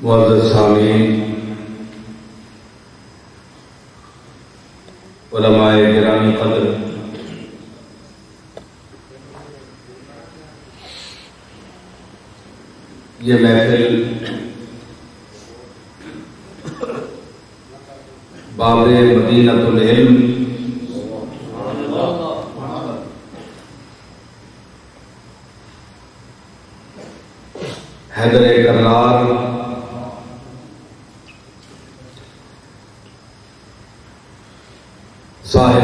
معزز سامعین، علماء گرامی قدر، یہ محفل باب مدینۃ العلم حیدر کرار صاحب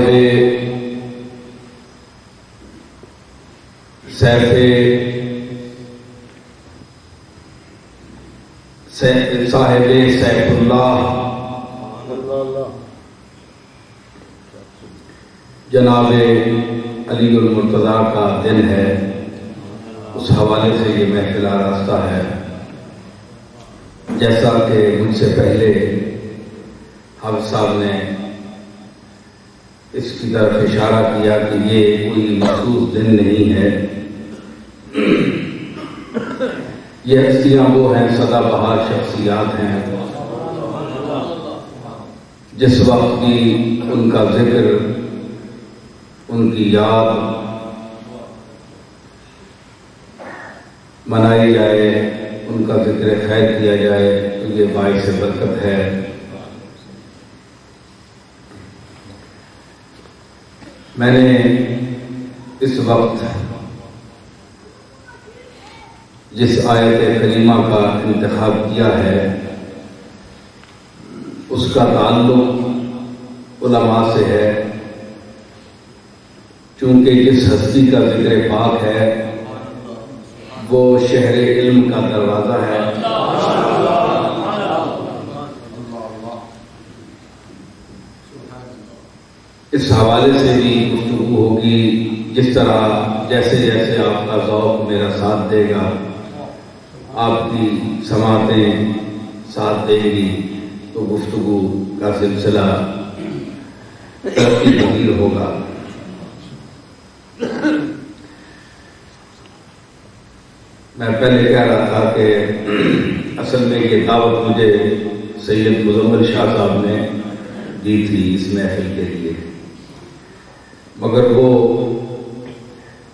سیف اللہ جناب علی المرتضیٰ کا دن ہے، اس حوالے سے یہ محفل آراستہ ہے۔ جیسا کہ مجھ سے پہلے حافظ صاحب نے اس کی طرف اشارہ کیا کہ یہ کوئی مخصوص دن نہیں ہے، یہ ہستیاں وہ ہیں، سدا بہار شخصیات ہیں، جس وقت بھی ان کا ذکر، ان کی یاد منائی جائے، ان کا ذکر خیر کیا جائے تو یہ باعث برکت ہے۔ میں نے اس وقت جس آیت کریمہ کا انتخاب کیا ہے اس کا تعلق علماء سے ہے، چونکہ جس ہستی کا ذکر پاک ہے وہ شہر علم کا دروازہ ہے۔ اس حوالے سے بھی گفتگو ہوگی، جس طرح جیسے جیسے آپ کا ذوق میرا ساتھ دے گا، آپ کی سماعتیں ساتھ دیں گی، تو گفتگو کا سلسلہ ترقی پذیر ہوگا۔ میں پہلے کہہ رہا تھا کہ اصل میں یہ دعوت مجھے سید مزمل شاہ صاحب نے دی تھی اس محفل کے لیے، مگر وہ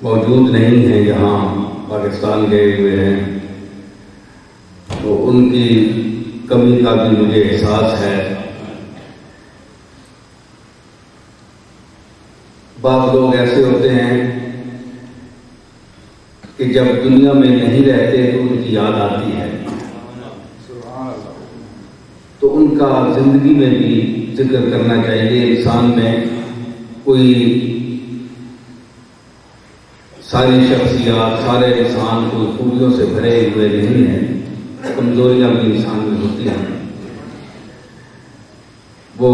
موجود نہیں ہیں، یہاں پاکستان گئے ہوئے ہیں، تو ان کی کمی کا بھی مجھے احساس ہے۔ بعض لوگ ایسے ہوتے ہیں کہ جب دنیا میں نہیں رہتے تو ان کی یاد آتی ہے، تو ان کا زندگی میں بھی ذکر کرنا چاہیے۔ انسان میں کوئی ساری شخصیات، سارے انسان کوئی خوبیوں سے بھرے ہوئے نہیں ہیں، کمزوریاں بھی انسان میں ہوتی ہیں۔ وہ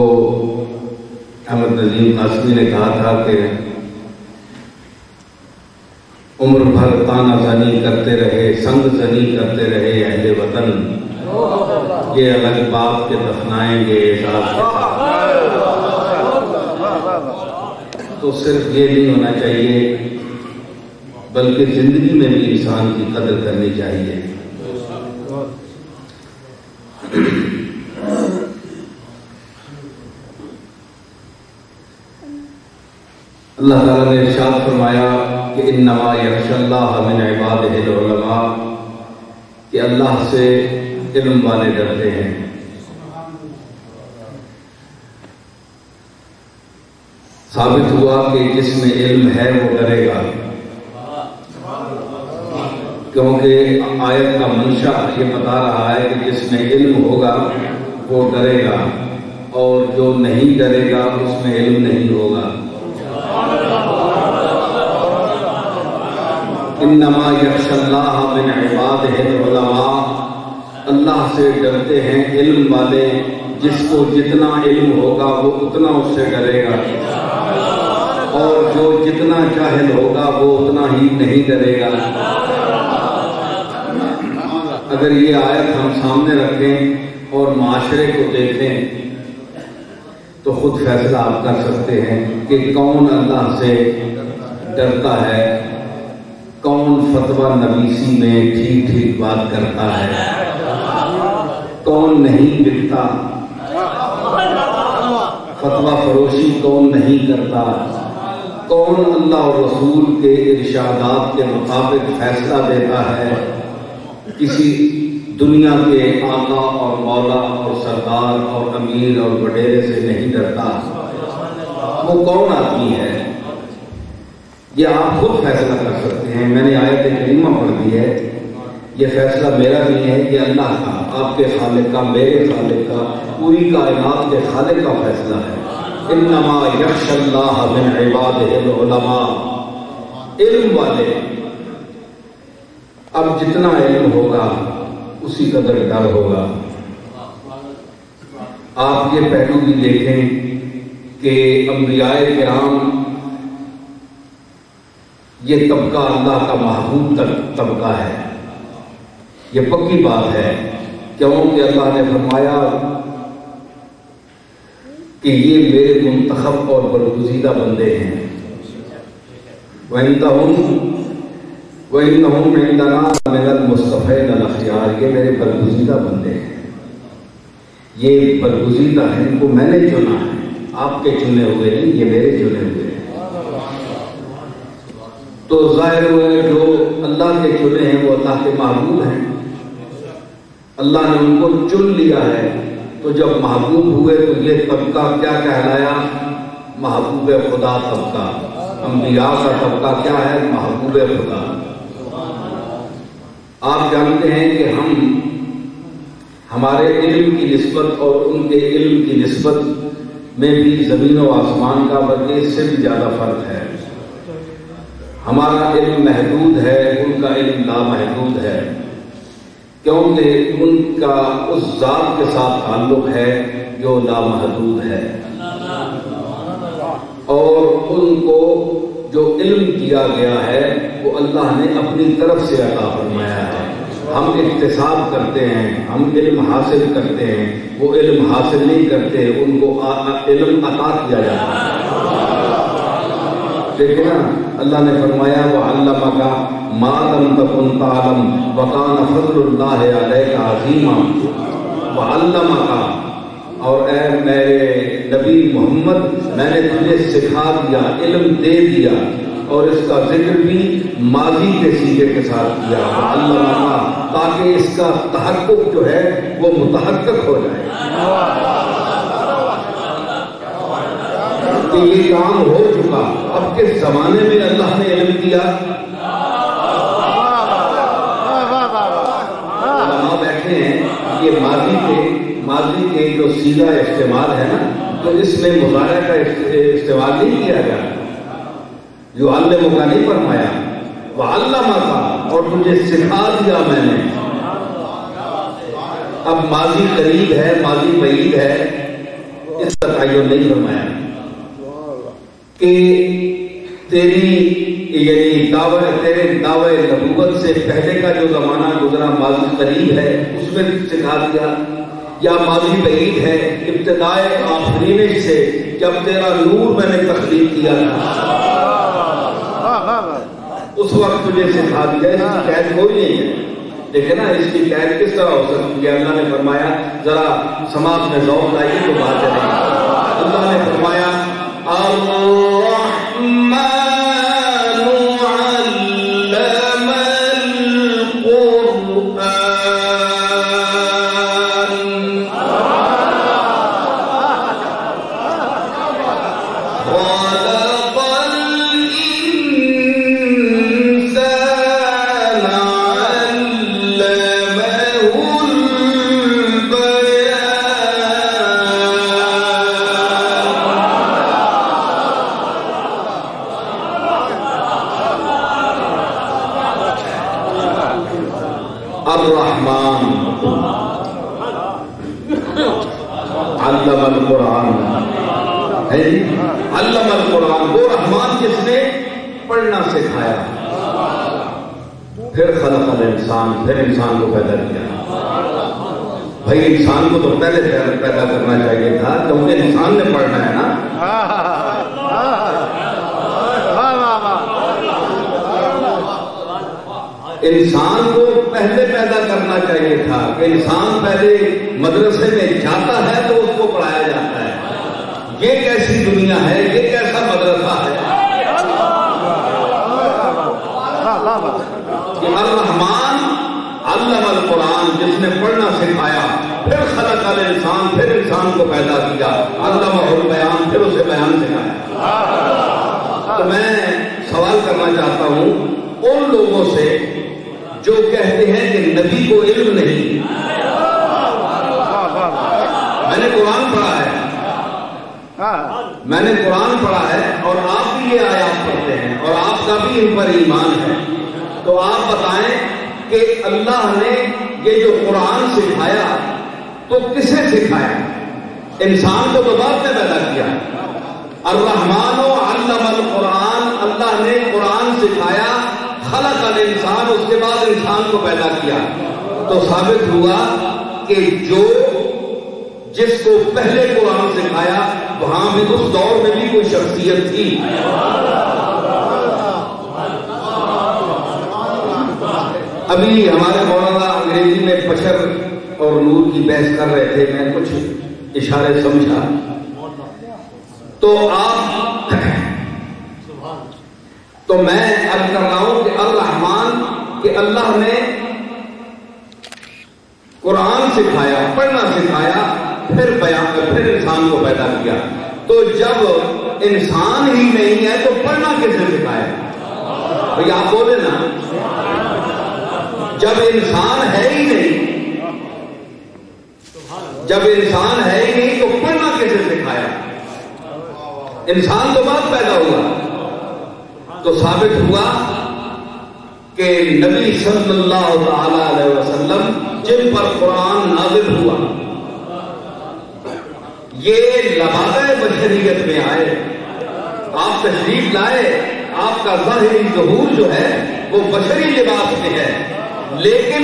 احمد نظیم قاسمی نے کہا تھا کہ عمر بھر تانا زنی کرتے رہے، سنگ زنی کرتے رہے اہل وطن، یہ الگ باپ کے دفنائیں گے اعزاز کے ساتھ۔ تو صرف یہ نہیں ہونا چاہیے، بلکہ زندگی میں بھی انسان کی قدر کرنی چاہیے۔ اللہ تعالیٰ نے ارشاد فرمایا کہ انما یخشی اللہ من عبادہ العلماء، کہ اللہ سے علم والے ڈرتے ہیں۔ ثابت ہوا کہ جس میں علم ہے وہ ڈرے گا، کیونکہ آیت کا منشا یہ بتا رہا ہے کہ جس میں علم ہوگا وہ ڈرے گا، اور جو نہیں ڈرے گا اس میں علم نہیں ہوگا۔ انما یخشی اللہ من عبادہ العلماء، اللہ سے ڈرتے ہیں علم والے، جس کو جتنا علم ہوگا وہ اتنا اس سے ڈرے گا، اور جو جتنا جاہل ہوگا وہ اتنا ہی نہیں ڈرے گا۔ اگر یہ آیت ہم سامنے رکھیں اور معاشرے کو دیکھیں تو خود فیصلہ آپ کر سکتے ہیں کہ کون اللہ سے ڈرتا ہے، کون فتویٰ نویسی میں ٹھیک ٹھیک بات کرتا ہے۔ کون نہیں بکتا، فتویٰ فروشی کون نہیں کرتا، کون اللہ اور رسول کے ارشادات کے مطابق فیصلہ دیتا ہے، کسی دنیا کے آقا اور مولا اور سردار اور امیر اور وڈیرے سے نہیں ڈرتا، وہ کون آدمی ہے؟ یہ آپ خود فیصلہ کر سکتے ہیں۔ میں نے آیت کریمہ پڑھ دی ہے، یہ فیصلہ میرا نہیں ہے، یہ اللہ کا، آپ کے خالق کا، میرے خالق کا، پوری کائنات کے خالق کا فیصلہ ہے۔ انما یخشی اللہ من عبادہ العلماء، علم والے۔ اب جتنا علم ہوگا اسی قدر ڈر ہوگا۔ آپ یہ پہلو بھی دیکھیں کہ انبیاء کرام، یہ طبقہ اللہ کا محبوب طبقہ ہے، یہ پکی بات ہے، کیونکہ اللہ نے فرمایا کہ یہ میرے منتخب اور برگزیدہ بندے ہیں۔ وَإِنَّهُمْ عِندَنَا مِنَ الْمُصْطَفَيْنَ الْأَخْيَارِ، یہ میرے برگزیدہ بندے ہیں، یہ برگزیدہ ہیں، ان کو میں نے چنا ہے، آپ کے چنے ہوئے نہیں، یہ میرے چنے ہوئے ہیں۔ تو ظاہر ہوئے جو اللہ کے چنے ہیں وہ اللہ کے محبوب ہیں، اللہ نے ان کو چن لیا ہے۔ تو جب محبوب ہوئے تو یہ طبقہ کیا کہلایا؟ محبوب خدا طبقہ۔ انبیاء کا طبقہ کیا ہے؟ محبوب خدا۔ آپ جانتے ہیں کہ ہمارے علم کی نسبت اور ان کے علم کی نسبت میں بھی زمین و آسمان کا، بلکہ اس سے بھی زیادہ فرق ہے۔ ہمارا علم محدود ہے، ان کا علم لامحدود ہے، کیونکہ ان کا اس ذات کے ساتھ تعلق ہے جو لامحدود ہے، اور ان کو جو علم دیا گیا ہے وہ اللہ نے اپنی طرف سے عطا فرمایا ہے۔ ہم اکتساب کرتے ہیں، ہم علم حاصل کرتے ہیں، وہ علم حاصل نہیں کرتے، ان کو علم عطا کیا جاتا ہے۔ دیکھیں نا، اللہ نے فرمایا وَعَلَّمَكَ مَا لَمْ تَكُنْ تَعْلَمْ وَكَانَ فَضْلُ اللَّهِ عَلَيْكَ عَظِيمًا۔ وَعَلَّمَكَ، اور اے میرے نبی محمد، میں نے تجھے سکھا دیا، علم دے دیا، اور اس کا ذکر بھی ماضی کے صیغے کے ساتھ کیا، وَعَلَّمَكَ، تاکہ اس کا تحقق جو ہے وہ متحقق ہو جائے کہ یہ کام ہو چکا۔ اب کس زمانے میں اللہ نے علم دیا؟ علماء بیٹھے ہیں، یہ ماضی کے جو سیدھا استعمال ہے نا، تو اس میں مضارع کا استعمال نہیں کیا گیا، جو علموں کا نہیں فرمایا، وَعَلَّمَكَ، اور تجھے سکھا دیا میں نے۔ اب ماضی قریب ہے، ماضی بعید ہے، اس کا تعین نہیں فرمایا کہ تیرے دعوے نبوت سے پہلے کا جو زمانہ گزرا ماضی قریب ہے، اس میں سکھا دیا، یا ماضی بعید ہے ابتدائے آفرینش سے، جب تیرا نور میں نے تخلیق کیا تھا اس وقت تجھے سکھا دیا۔ اس کی قید کوئی نہیں ہے، لیکن نا اس کی قید کس طرح ہو سکتی ہے؟ اللہ نے فرمایا، ذرا سماعت میں ذوق لائیے تو بات چلے گی۔ اللہ نے فرمایا الرحمن علم القرآن ہے، علم القرآن، وہ رحمان جس نے پڑھنا سکھایا، پھر خلق الانسان، پھر انسان کو پیدا کیا۔ بھائی انسان کو تو پہلے پیدا کرنا چاہیے تھا، کیونکہ انسان نے پڑھنا ہے نا۔ انسان کو پہلے پیدا کرنا چاہیے تھا کہ انسان پہلے مدرسے میں جاتا ہے تو اس کو پڑھایا جاتا ہے۔ یہ کیسی دنیا ہے، یہ کیسا مدرسہ ہے کہ الرحمن علم القرآن، جس نے پڑھنا سکھایا، پھر خلق الانسان، پھر انسان کو پیدا کیا، علمہ البیان، پھر اسے بیان سکھایا۔ تو میں سوال کرنا چاہتا ہوں ان لوگوں سے جو کہتے ہیں کہ نبی کو علم نہیں۔ میں نے قرآن پڑھا ہے، میں نے قرآن پڑھا ہے، اور آپ بھی یہ آیات پڑھتے ہیں اور آپ کا بھی ان پر ایمان ہے، تو آپ بتائیں کہ اللہ نے یہ جو قرآن سکھایا تو کسے سکھایا؟ انسان کو تو بعد میں پیدا کیا۔ الرحمن علم القرآن، اللہ نے قرآن سکھایا، خلق الانسان، اس کے بعد انسان کو پیدا کیا۔ تو ثابت ہوا کہ جس کو پہلے قرآن سکھایا وہاں بھی اس دور میں بھی کوئی شخصیت تھی۔ ابھی ہمارے مولانا انگریزی میں بشر اور نور کی بحث کر رہے تھے، میں کچھ اشارے سمجھا تو میں عرض کر رہا ہوں کہ الرحمن کہ اللہ نے قرآن سکھایا، پڑھنا سکھایا، پھر انسان کو پیدا کیا۔ تو جب انسان ہی نہیں ہے تو پڑھنا کسے سکھایا؟ بھئی آپ بولے نا، جب انسان ہے ہی نہیں، جب انسان ہے ہی نہیں تو پڑھنا کسے سکھایا؟ انسان تو بعد پیدا ہوا۔ تو ثابت ہوا کہ نبی صلی اللہ تعالی علیہ وسلم جن پر قرآن نازل ہوا یہ لبادہ بشریت میں آئے، آپ تشریف لائے، آپ کا ظاہری ظہور جو ہے وہ بشری لباس میں ہے، لیکن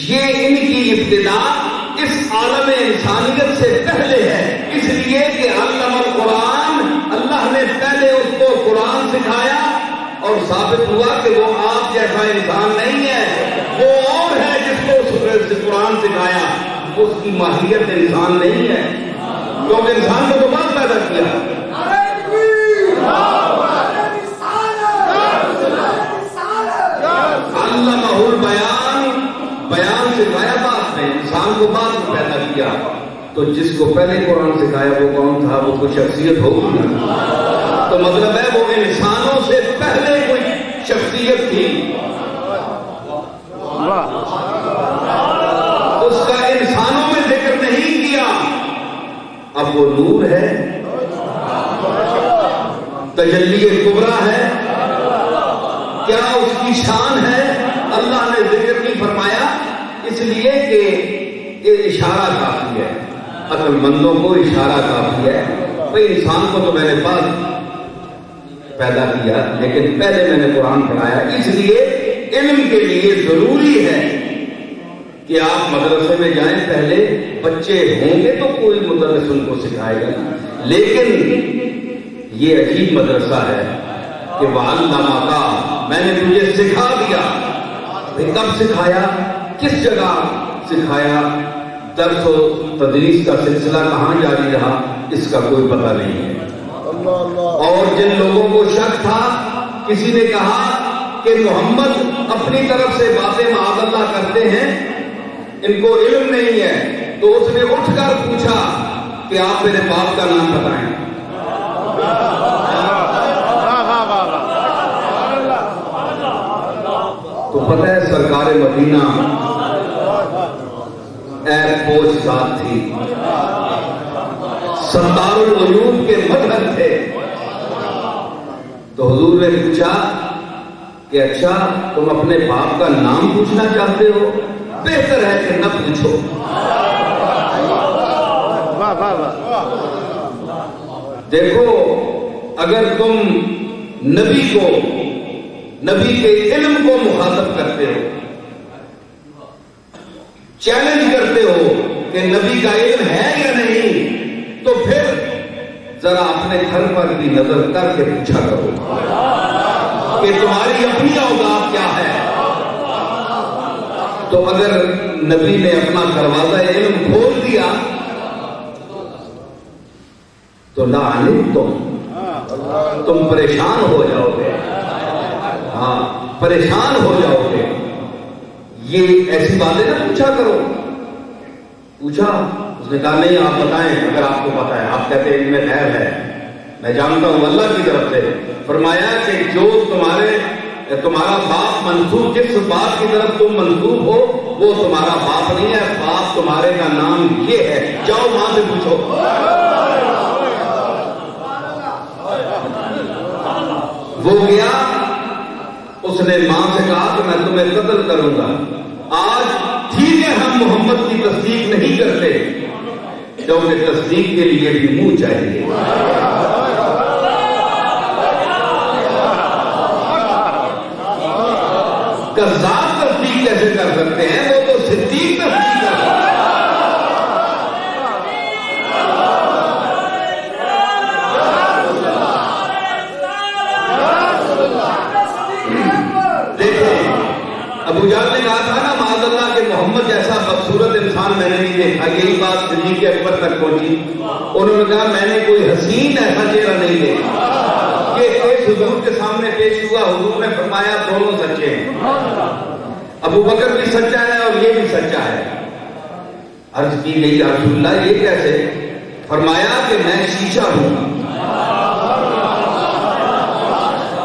یہ ان کی ابتدا اس عالم انسانیت سے پہلے ہے، اس لیے کہ علم القرآن، اللہ نے پہلے اس کو قرآن سکھایا، اور ثابت ہوا کہ وہ آپ جیسا انسان نہیں ہے، وہ اور ہے جس کو قرآن سکھایا، اس کی ماہیت انسان نہیں ہے، کیونکہ انسان کو تو بعد پیدا کیا۔ علمہ البیان، بیان سکھایا بعد میں، انسان کو بعد میں پیدا کیا۔ تو جس کو پہلے قرآن سکھایا وہ کون تھا؟ وہ کوئی شخصیت ہوگی، تو مطلب ہے وہ انسانوں سے پہلے کوئی شخصیت تھی، اس کا انسانوں میں ذکر نہیں کیا۔ اب وہ نور ہے، تجلی کبریٰ ہے، کیا اس کی شان ہے؟ اللہ نے ذکر نہیں فرمایا، اس لیے کہ یہ اشارہ کافی ہے، عقل مندوں کو اشارہ کافی ہے۔ بھئی انسان کو تو میں نے بعد پیدا کیا، لیکن پہلے میں نے قرآن پڑھایا، اس لیے علم کے لیے ضروری ہے کہ آپ مدرسے میں جائیں، پہلے بچے ہوں گے تو کوئی مدرس ان کو سکھائے گا، لیکن یہ عجیب مدرسہ ہے کہ وَعَلَّمَكَ، میں نے تجھے سکھا دیا۔ کب سکھایا؟ کس جگہ سکھایا؟ درس و تدریس کا سلسلہ کہاں جاری رہا؟ اس کا کوئی پتہ نہیں ہے۔ اور جن لوگوں کو شک تھا، کسی نے کہا کہ محمد اپنی طرف سے باتیں معاذ اللہ کرتے ہیں، ان کو علم نہیں ہے، تو اس نے اٹھ کر پوچھا کہ آپ میرے باپ کا نام بتائیں۔ تو پتہ ہے سرکار مدینہ ایئر پوسٹ ساتھ تھی، ستار العیوب کے مظہر تھے، تو حضور نے پوچھا کہ اچھا تم اپنے باپ کا نام پوچھنا چاہتے ہو؟ بہتر ہے کہ نہ پوچھو۔ دیکھو اگر تم نبی کے علم کو مخاطب کرتے ہو، چیلنج کرتے ہو کہ نبی کا علم ہے یا نہیں، تو پھر ذرا اپنے گھر پر بھی نظر کر کے پوچھا کرو کہ تمہاری اپنی اوقات کیا ہے۔ تو اگر نبی نے اپنا دروازہ علم کھول دیا تو لا تم پریشان ہو جاؤ گے. ہاں پریشان ہو جاؤ گے. یہ ایسی باتیں نہ پوچھا کرو. پوچھا, اس نے کہا نہیں آپ بتائیں اگر آپ کو پتا ہے. آپ کہتے ہیں ان میں غیب ہے, میں جانتا ہوں اللہ کی طرف سے. فرمایا کہ جو تمہارا باپ منسوب, جس بات کی طرف تم منسوب ہو وہ تمہارا باپ نہیں ہے, باپ تمہارے کا نام یہ ہے, جاؤ ماں سے پوچھو. وہ گیا, اس نے ماں سے کہا کہ میں تمہیں قتل کروں گا. آج ٹھیک ہے ہم محمد کی تصدیق نہیں کرتے, کیونکہ تصدیق کے لیے بھی منہ چاہیے. قذاب تصدیق کیسے کر سکتے ہیں, وہ تو صدیق تصدیق کر سکتے ہیں. ابو جہل نے کہا تھا نا معاذ اللہ کہ محمد جیسا بدصورت انسان میں نے نہیں دیکھا. یہی بات صدیق اکبر تک پہنچی. انہوں نے کہا میں نے کوئی حسین ایسا چہرہ نہیں دیکھا. یہ ایک حضور کے سامنے پیش ہوا, حضور نے فرمایا دونوں سچے ہیں, ابو بکر بھی سچا ہے اور یہ بھی سچا ہے. عرض کی گئی یا رسول اللہ یہ کیسے؟ فرمایا کہ میں شیشہ ہوں.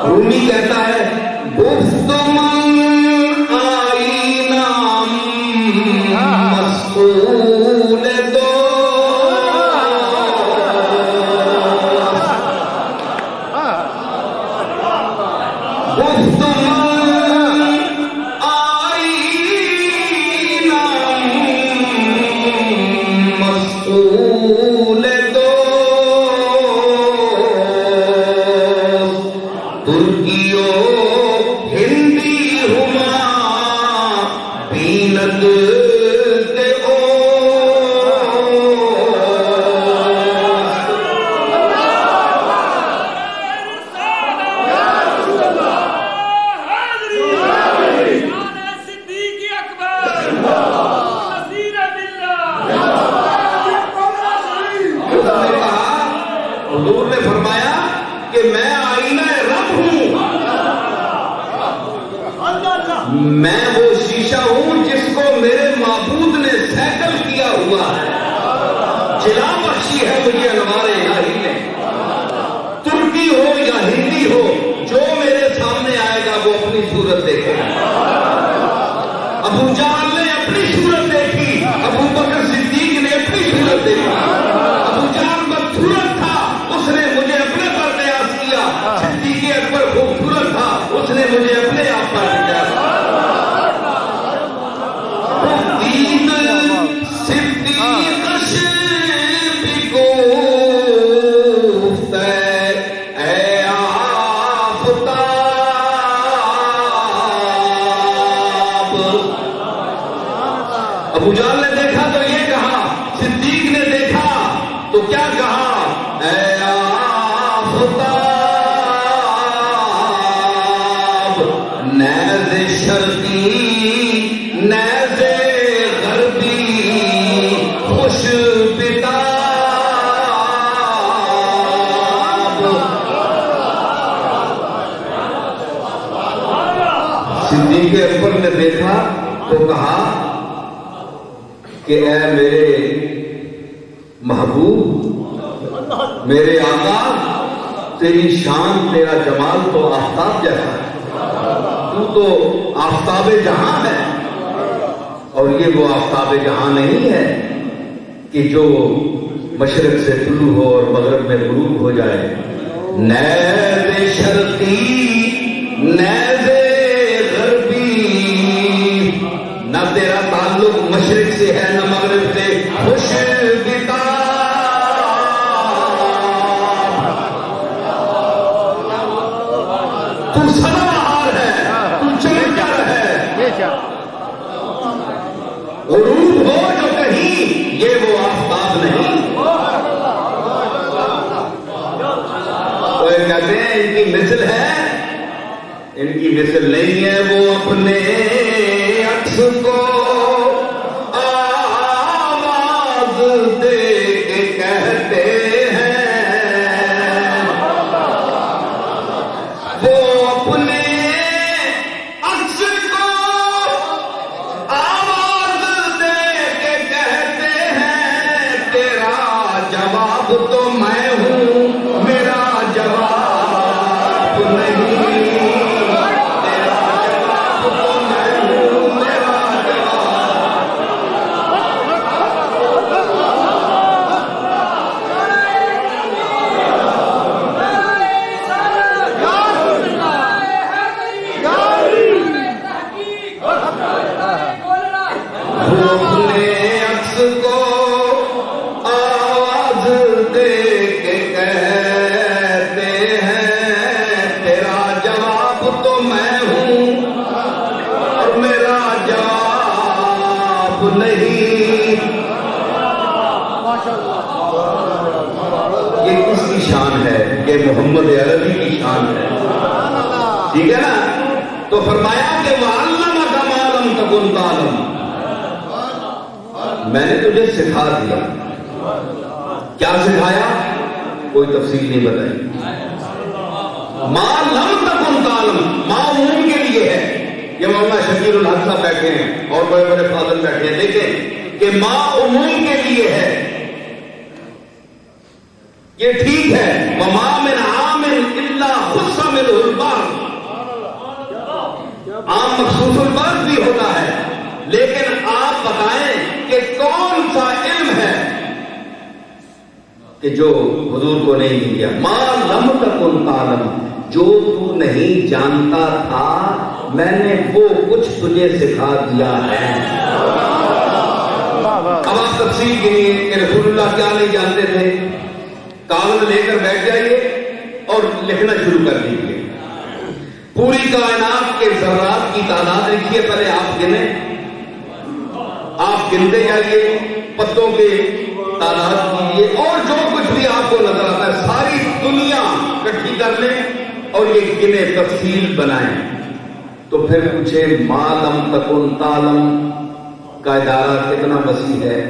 رومی کہتا ہے کہ اے میرے محبوب میرے آقا تیری شان تیرا جمال تو آفتاب جیسا ہے, تو تو آفتاب جہاں ہے. اور یہ وہ آفتاب جہاں نہیں ہے کہ جو مشرق سے طلوع ہو اور مغرب میں غروب ہو جائے. نیز شرقی نیز نہ تیرا تعلق مشرق سے ہے نہ مغرب سے. خوش بتا تو سدا بہار ہے, تو چمکدار ہے. غروب ہو جو کہیں یہ وہ آفتاب نہیں. تو یہ کہتے ہیں ان کی مثل ہے, ان کی مثل نہیں ہے. وہ اپنے عکس کو تو میں ہوں میرا جواب نہیں، تیرا جواب تو میں ہوں میرا اپنے عکس کو آواز دے کے کہتے ہیں تیرا جواب تو میں ہوں اور میرا جواب نہیں۔ یہ کس کی شان ہے؟ یہ محمد عربی کی شان ہے، ٹھیک ہے نا؟ تو فرمایا کہ وَعَلَّمَكَ مَا لَمْ تَكُنْ تَعْلَمْ، میں نے تجھے سکھا دیا۔ کیا سکھایا؟ کوئی تفصیل نہیں بتائی۔ ما لم تکن تعلم، ما عموم کے لیے ہے۔ یہ مولانا شبیر الحق صاحب بیٹھے ہیں اور بڑے بڑے فاضل بیٹھے ہیں، دیکھیں کہ ما عموم کے لیے ہے، یہ ٹھیک ہے۔ وما من عام الا خص منه البعض، عام مخصوص البعض بھی ہوتا ہے، لیکن آپ بتائیں کہ کون سا علم ہے کہ جو حضور کو نہیں دیا؟ ما لم تکن تعلم، جو تو نہیں جانتا تھا میں نے وہ کچھ تجھے سکھا دیا ہے۔ اب آپ تفصیل کے لیے کہ رسول اللہ کیا نہیں جانتے تھے، کاغذ لے کر بیٹھ جائیے اور لکھنا شروع کر دیجیے۔ پوری کائنات کے ذرات کی تعداد لکھیے، پہلے آپ گنیں، آپ گنتے جائیے، پتوں کے تعداد کیجیے، اور جو کچھ بھی آپ کو نظر آتا ہے ساری دنیا اکٹھی کر لیں اور یہ گنے تفصیل بنائیں، تو پھر پوچھے ما لم تکن تعلم کا ادارہ کتنا وسیع ہے۔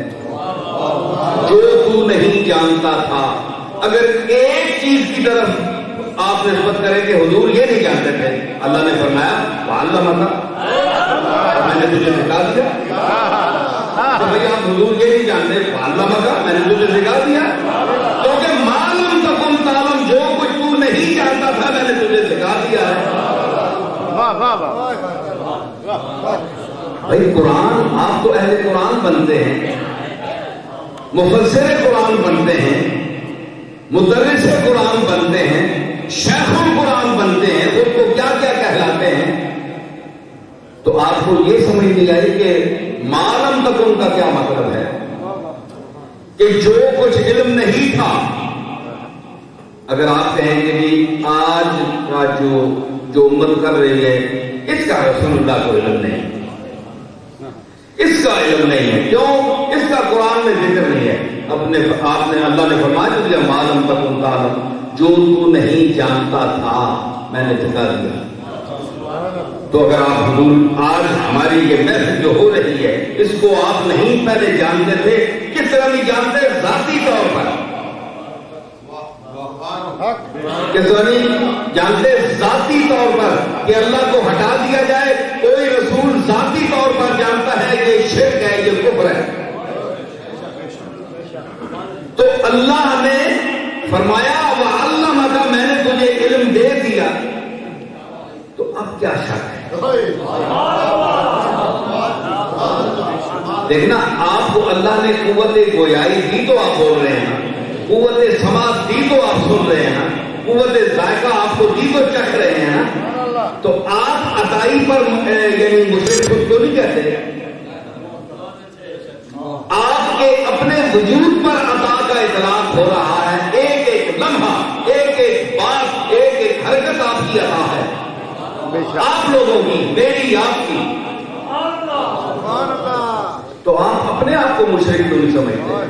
جو تو نہیں جانتا تھا، اگر ایک چیز کی طرف آپ نسبت کریں کہ حضور یہ نہیں جانتے تھے، اللہ نے فرمایا وَعَلَّمَكَ، میں نے تجھے سکھا دیا۔ تو بھئی آپ حضور یہ نہیں جانتے، وَعَلَّمَكَ میں نے تجھے سکھا دیا، کیونکہ مَا لَمْ تَكُنْ تَعْلَمْ، جو کچھ تو نہیں جانتا تھا میں نے تجھے سکھا دیا ہے۔ بھئی قرآن، آپ تو اہل قرآن بنتے ہیں، مفسر قرآن بنتے ہیں، مدرس قرآن بنتے ہیں، شیخ القرآن بنتے ہیں، خود کو کیا کیا کہلاتے ہیں، تو آپ کو یہ سمجھ نہیں آئی کہ ما لم تکن کا کیا مطلب ہے، کہ جو کچھ علم نہیں تھا۔ اگر آپ کہیں کہ جی آج کا جو امت کر رہی ہے اس کا رسول اللہ کو علم نہیں، اس کا علم نہیں ہے، کیوں؟ اس کا قرآن میں ذکر نہیں ہے۔ آپ نے اللہ نے فرمایا کہ ما لم تکن تعلم، جو تو نہیں جانتا تھا میں نے سکھا دیا۔ تو اگر آپ حضور آج ہماری یہ محفل جو ہو رہی ہے اس کو آپ نہیں پہلے جانتے تھے، کس طرح نہیں جانتے؟ ذاتی طور پر کس طرح نہیں جانتے؟ ذاتی طور پر کہ اللہ کو ہٹا دیا جائے، کوئی رسول ذاتی طور پر جانتا ہے یہ شرک ہے، یہ کفر ہے۔ تو اللہ نے فرمایا وَعَلَّمَكَ، میں نے تجھے علم دے دیا، تو اب کیا شک ہے؟ دیکھنا، آپ کو اللہ نے قوت گویائی دی تو آپ بول رہے ہیں، قوت سماعت دی تو آپ سن رہے ہیں، قوت ذائقہ آپ کو دی تو چکھ رہے ہیں، تو آپ عطائی پر یعنی مشرک خود کو نہیں کہتے، آپ کے اپنے وجود پر عطا کا اطلاق ہو رہا ہے، ایک ایک لمحہ، ایک ایک بات، ایک ایک حرکت آپ کی عطا ہے، آپ لوگوں کی، میری، آپ کی۔ تو آپ اپنے آپ کو مشرک تو نہیں سمجھتے،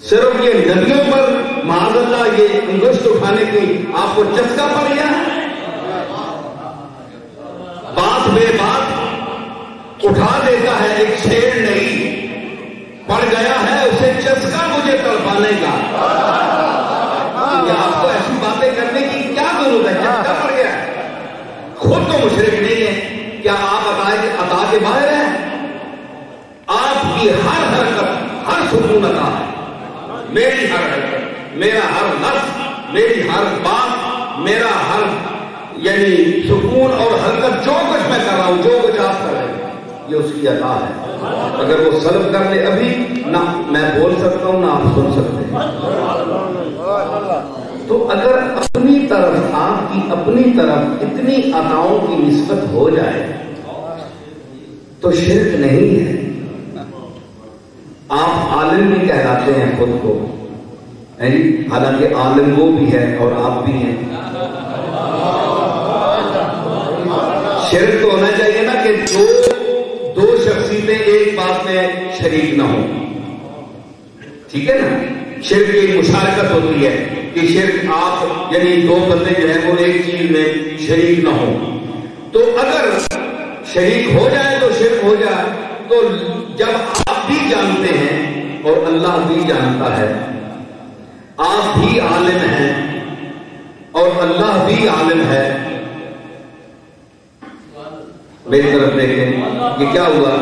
صرف یہ ندیوں پر معاذ اللہ یہ انگشت اٹھانے کی آپ کو چسکا پڑ گیا ہے، بات بے بات اٹھا دیتا ہے، ایک شیر نہیں پڑ گیا ہے اسے چسکا مجھے تڑپانے کا۔ آپ کو ایسی باتیں کرنے کی کیا ضرورت ہے؟ چسکا پڑ گیا، خود تو مشرک نہیں ہے، کیا آپ عطا کے باہر ہیں؟ آپ کی ہر حرکت، ہر سکون عطا ہے، میری ہر حرکت، میرا ہر لفظ، میری ہر بات، میرا ہر یعنی سکون اور حرکت، جو کچھ میں کر رہا ہوں، جو کچھ آپ کر رہے ہیں، یہ اس کی عطا ہے۔ اگر وہ سلب کر لے ابھی، نہ میں بول سکتا ہوں نہ آپ سن سکتے ہیں۔ تو اگر اپنی طرف، آپ کی اپنی طرف اتنی عطاؤں کی نسبت ہو جائے تو شرک نہیں ہے۔ آپ عالم بھی کہلاتے ہیں خود کو، حالانکہ عالم وہ بھی ہے اور آپ بھی ہیں۔ شرک تو ہونا چاہیے نا کہ دو شخصیتیں ایک بات میں شریک نہ ہوں، ٹھیک ہے نا؟ شرک کی مشارکت ہوتی ہے کہ شرک آپ یعنی دو بندے جو ہیں وہ ایک چیز میں شریک نہ ہوں۔ تو اگر شریک ہو جائے تو شرک ہو جائے، تو جب آپ بھی جانتے ہیں اور اللہ بھی جانتا ہے، آپ بھی عالم ہیں اور اللہ بھی عالم ہے، میری طرف دیکھیں یہ کیا ہوا؟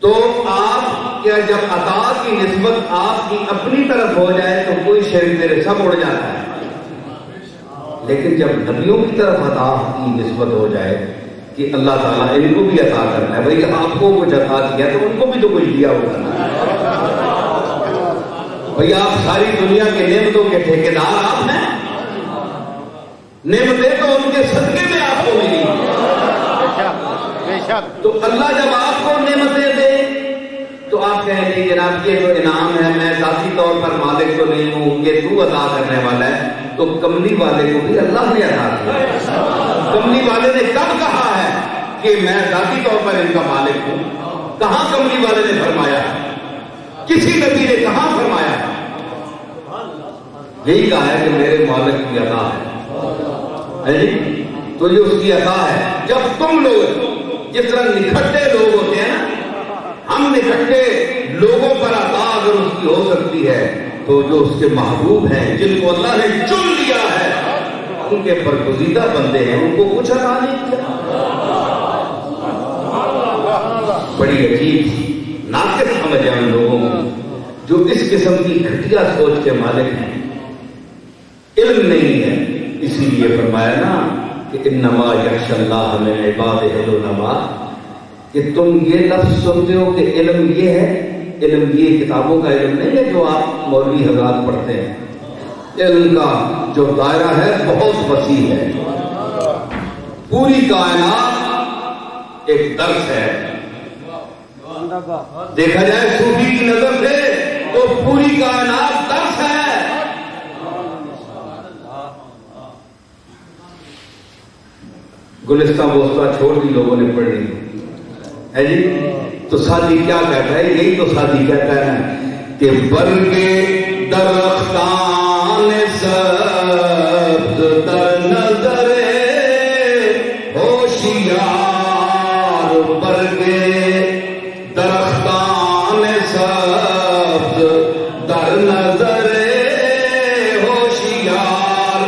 تو آپ کیا جب عطا کی نسبت آپ کی اپنی طرف ہو جائے تو کوئی شرک میرے سب اڑ جاتا ہے، لیکن جب نبیوں کی طرف عطا کی نسبت ہو جائے کہ اللہ تعالیٰ ان کو بھی عطا کرنا ہے، بھائی آپ کو کچھ عطا کیا تو ان کو بھی تو کچھ دیا ہوگا نا۔ بھائی آپ ساری دنیا کے نعمتوں کے ٹھیکیدار آپ ہیں، نعمتیں تو ان کے صدقے میں آپ کو ملی، تو اللہ جب آپ کو نعمتیں دے تو آپ کہیں گے جناب یہ تو انعام ہے، میں ذاتی طور پر مالک تو نہیں ہوں، یہ تو عطا کرنے والا ہے۔ تو کملی والے کو بھی اللہ نے عطا کیا۔ کملی والے نے کب کہا ہے کہ میں ذاتی طور پر ان کا مالک ہوں؟ کہاں کملی والے نے فرمایا؟ کسی نبی نے کہاں فرمایا؟ یہی کہا ہے کہ میرے مالک کی عطا ہے، تو یہ اس کی عطا ہے۔ جب تم لوگ جس طرح نکھٹے لوگ ہوتے ہیں نا، ہم نکھٹے لوگوں پر عطا اگر اس کی ہو سکتی ہے تو جو اس کے محبوب ہیں، جن کو اللہ نے چن لیا ہے، ان کے برگزیدہ بندے ہیں، ان کو کچھ عطا نہیں کیا۔ بڑی عجیب ناقص سمجھ ہے ان لوگوں کو جو اس قسم کی گھٹیا سوچ کے مالک ہیں، علم نہیں ہے۔ اسی لیے فرمایا نا کہ انما یخشی اللہ من عبادہ العلماء، کہ تم یہ لفظ سنتے ہو کہ علم یہ ہے، علم یہ کتابوں کا علم نہیں ہے جو آپ مولوی حضرات پڑھتے ہیں۔ علم کا جو دائرہ ہے بہت وسیع ہے، پوری کائنات ایک درس ہے۔ دیکھا جائے صوفی کی نظر سے تو پوری کائنات درس ہے۔ گلستہ بوستہ چھوڑ دی لوگوں نے پڑھ لی ہے جی، تو ساتھی کیا کہتا ہے؟ یہی تو ساتھی کہتا ہے کہ برگے درختان سبز در نظر ہوشیار، برگے درختان سبز در نظر ہوشیار،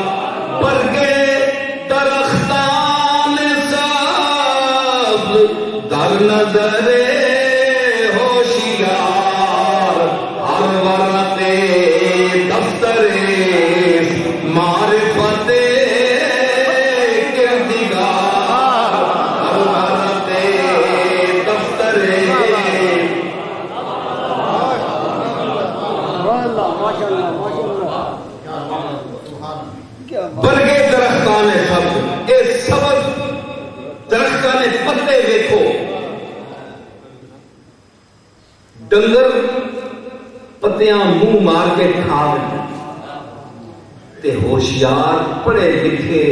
برگے درختان سبز در نظر ہوشیار، ہر ورق دفتر معرفت کردگار، ہر ورق دفتر برگے درختان سبز، اے سبز درختان پتے دیکھو، ڈنگر پتیاں منہ مار کے کھا رہے تے ہوشیار پڑھے لکھے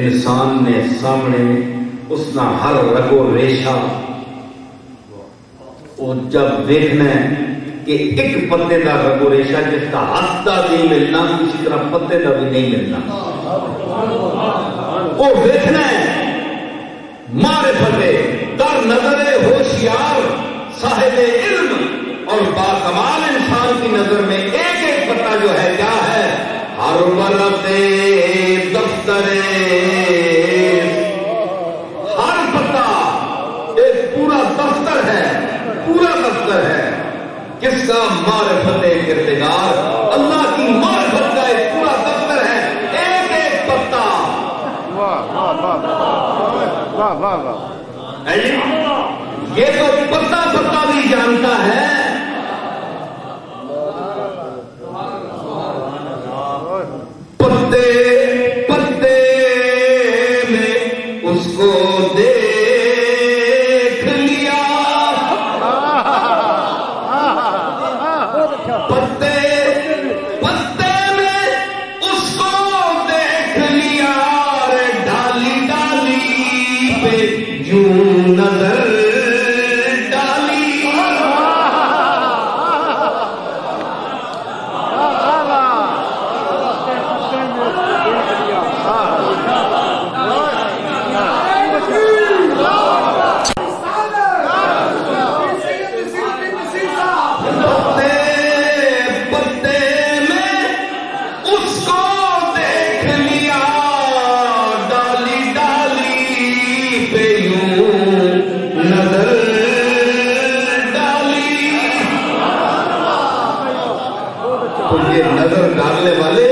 انسان نے سامنے اس نہ ہر رگو ریشہ، اور جب دیکھنا ہے کہ ایک پتے کا رگو ریشہ جس کا ہاتھ کا نہیں ملنا اسی طرح پتے کا بھی نہیں ملنا، وہ دیکھنا ہے معرفت در نظر ہوشیار صاحب علم اور باکمال انسان کی نظر میں ایک ایک پتا جو ہے کیا ہے؟ ورقے دفتر ہر پتا ایک پورا دفتر ہے، پورا دفتر ہے کس کا؟ معرفت کردگار، اللہ کی معرفت کا ایک پورا دفتر ہے، ایک ایک پتا۔ یہ تو پتا پتا بھی جانتا ہے، پتے پتے میں اس کو دیکھ لیا، پتے پتے میں اس کو دیکھ لیا، ڈالی ڈالی پہ یوں نظر ڈالی، نظر ڈالنے والے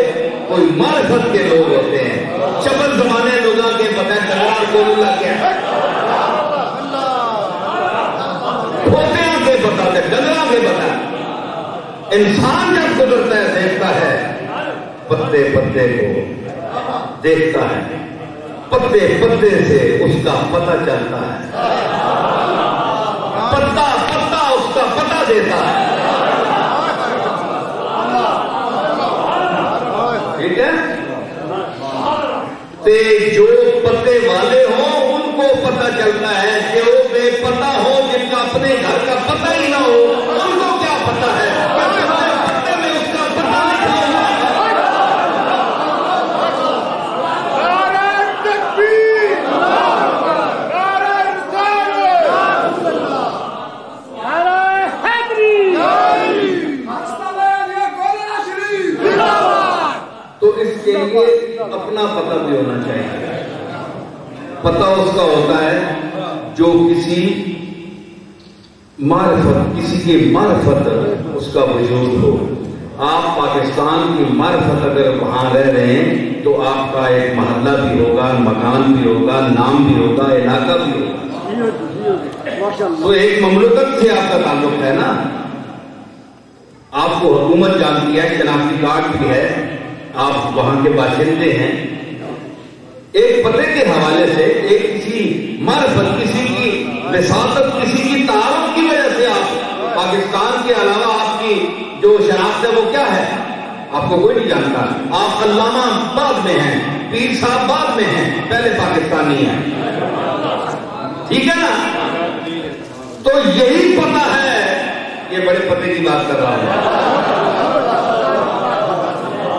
کوئی معرفت کے لوگ ہوتے ہیں، چپل زمانے لوگوں کے پتہ ڈنگرا کو لگ گیا، کھوتیاں کے بتاتے ڈنگرا کے بتا۔ انسان جب گزرتا ہے دیکھتا ہے، پتے پتے کو دیکھتا ہے، پتے پتے سے اس کا پتہ چلتا ہے، پتا پتا اس کا پتہ دیتا ہے، ٹھیک ہے؟ جو پتے والے ہوں ان کو پتہ چلتا ہے، جو بے پتہ ہو جن کا اپنے گھر کا پتہ ہی نہ ہو ان کو کیا پتہ ہے؟ پتے میں اس کا پتہ لکھا ہوا ہے۔ تو اس کے لیے اپنا پتہ بھی ہونا چاہیے۔ پتہ اس کا ہوتا ہے جو کسی معرفت، کسی کی معرفت اس کا وجود ہو۔ آپ پاکستان کی معرفت اگر وہاں رہ رہے ہیں تو آپ کا ایک محلہ بھی ہوگا، مکان بھی ہوگا، نام بھی ہوگا، علاقہ بھی ہوگا، تو ایک مملکت سے آپ کا تعلق ہے نا۔ آپ کو حکومت جانتی ہے، شناختی کارڈ بھی ہے، آپ وہاں کے باشندے ہیں۔ ایک پتے کے حوالے سے، ایک کسی معرفت، کسی کی وساطت، کسی کی تعارف کی وجہ سے آپ پاکستان کے علاوہ آپ کی جو شناخت ہے وہ کیا ہے؟ آپ کو کوئی نہیں جانتا۔ آپ علامہ بعد میں ہیں، پیر صاحب بعد میں ہیں، پہلے پاکستانی ہیں، ٹھیک ہے نا؟ تو یہی پتہ ہے، یہ بڑے پتے کی بات کر رہا ہوں۔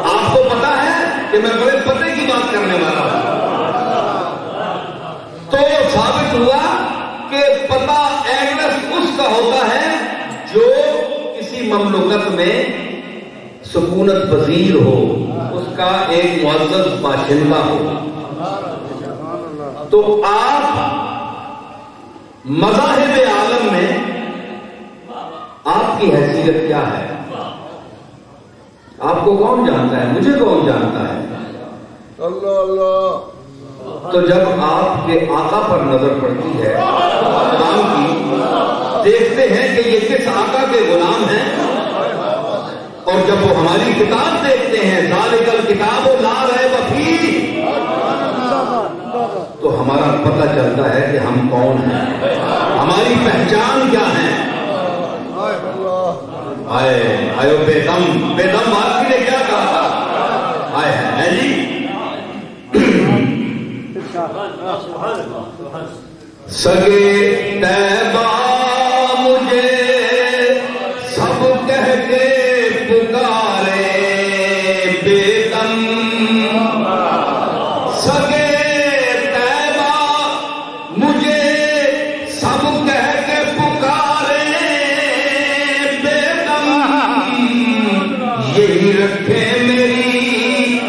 آپ کو پتا ہے کہ میں بڑے پتے کی بات کرنے والا ہوں۔ تو ثابت ہوا کہ پتہ ایڈریس اس کا ہوتا ہے جو کسی مملکت میں سکونت پذیر ہو، اس کا ایک معزز باشندہ ہو۔ تو آپ مذاہب عالم میں آپ کی حیثیت کیا ہے؟ آپ کو کون جانتا ہے؟ مجھے کون جانتا ہے؟ اللہ اللہ۔ تو جب آپ کے آقا پر نظر پڑتی ہے غلام کی، دیکھتے ہیں کہ یہ کس آقا کے غلام ہیں، اور جب وہ ہماری کتاب دیکھتے ہیں ذالک الکتاب لا ریب فیہ، تو ہمارا پتہ چلتا ہے کہ ہم کون ہیں، ہماری پہچان کیا ہے۔ آئے آئے بے دم بات نے کیا کہا تھا؟ آئے ہے جی، سگے طیبہ مجھے سب کہہ کے پکارے بے دم، سگے طیبہ مجھے سب کہہ کے پکارے بے دم، یہی رکھے میری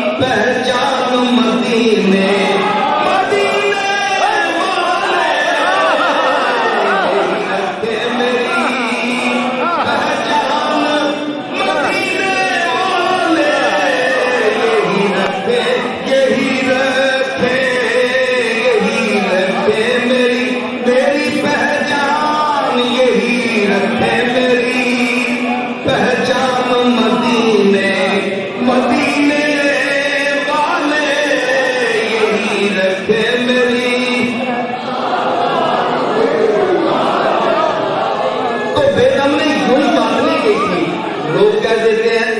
لوگ کہہ دیتے ہیں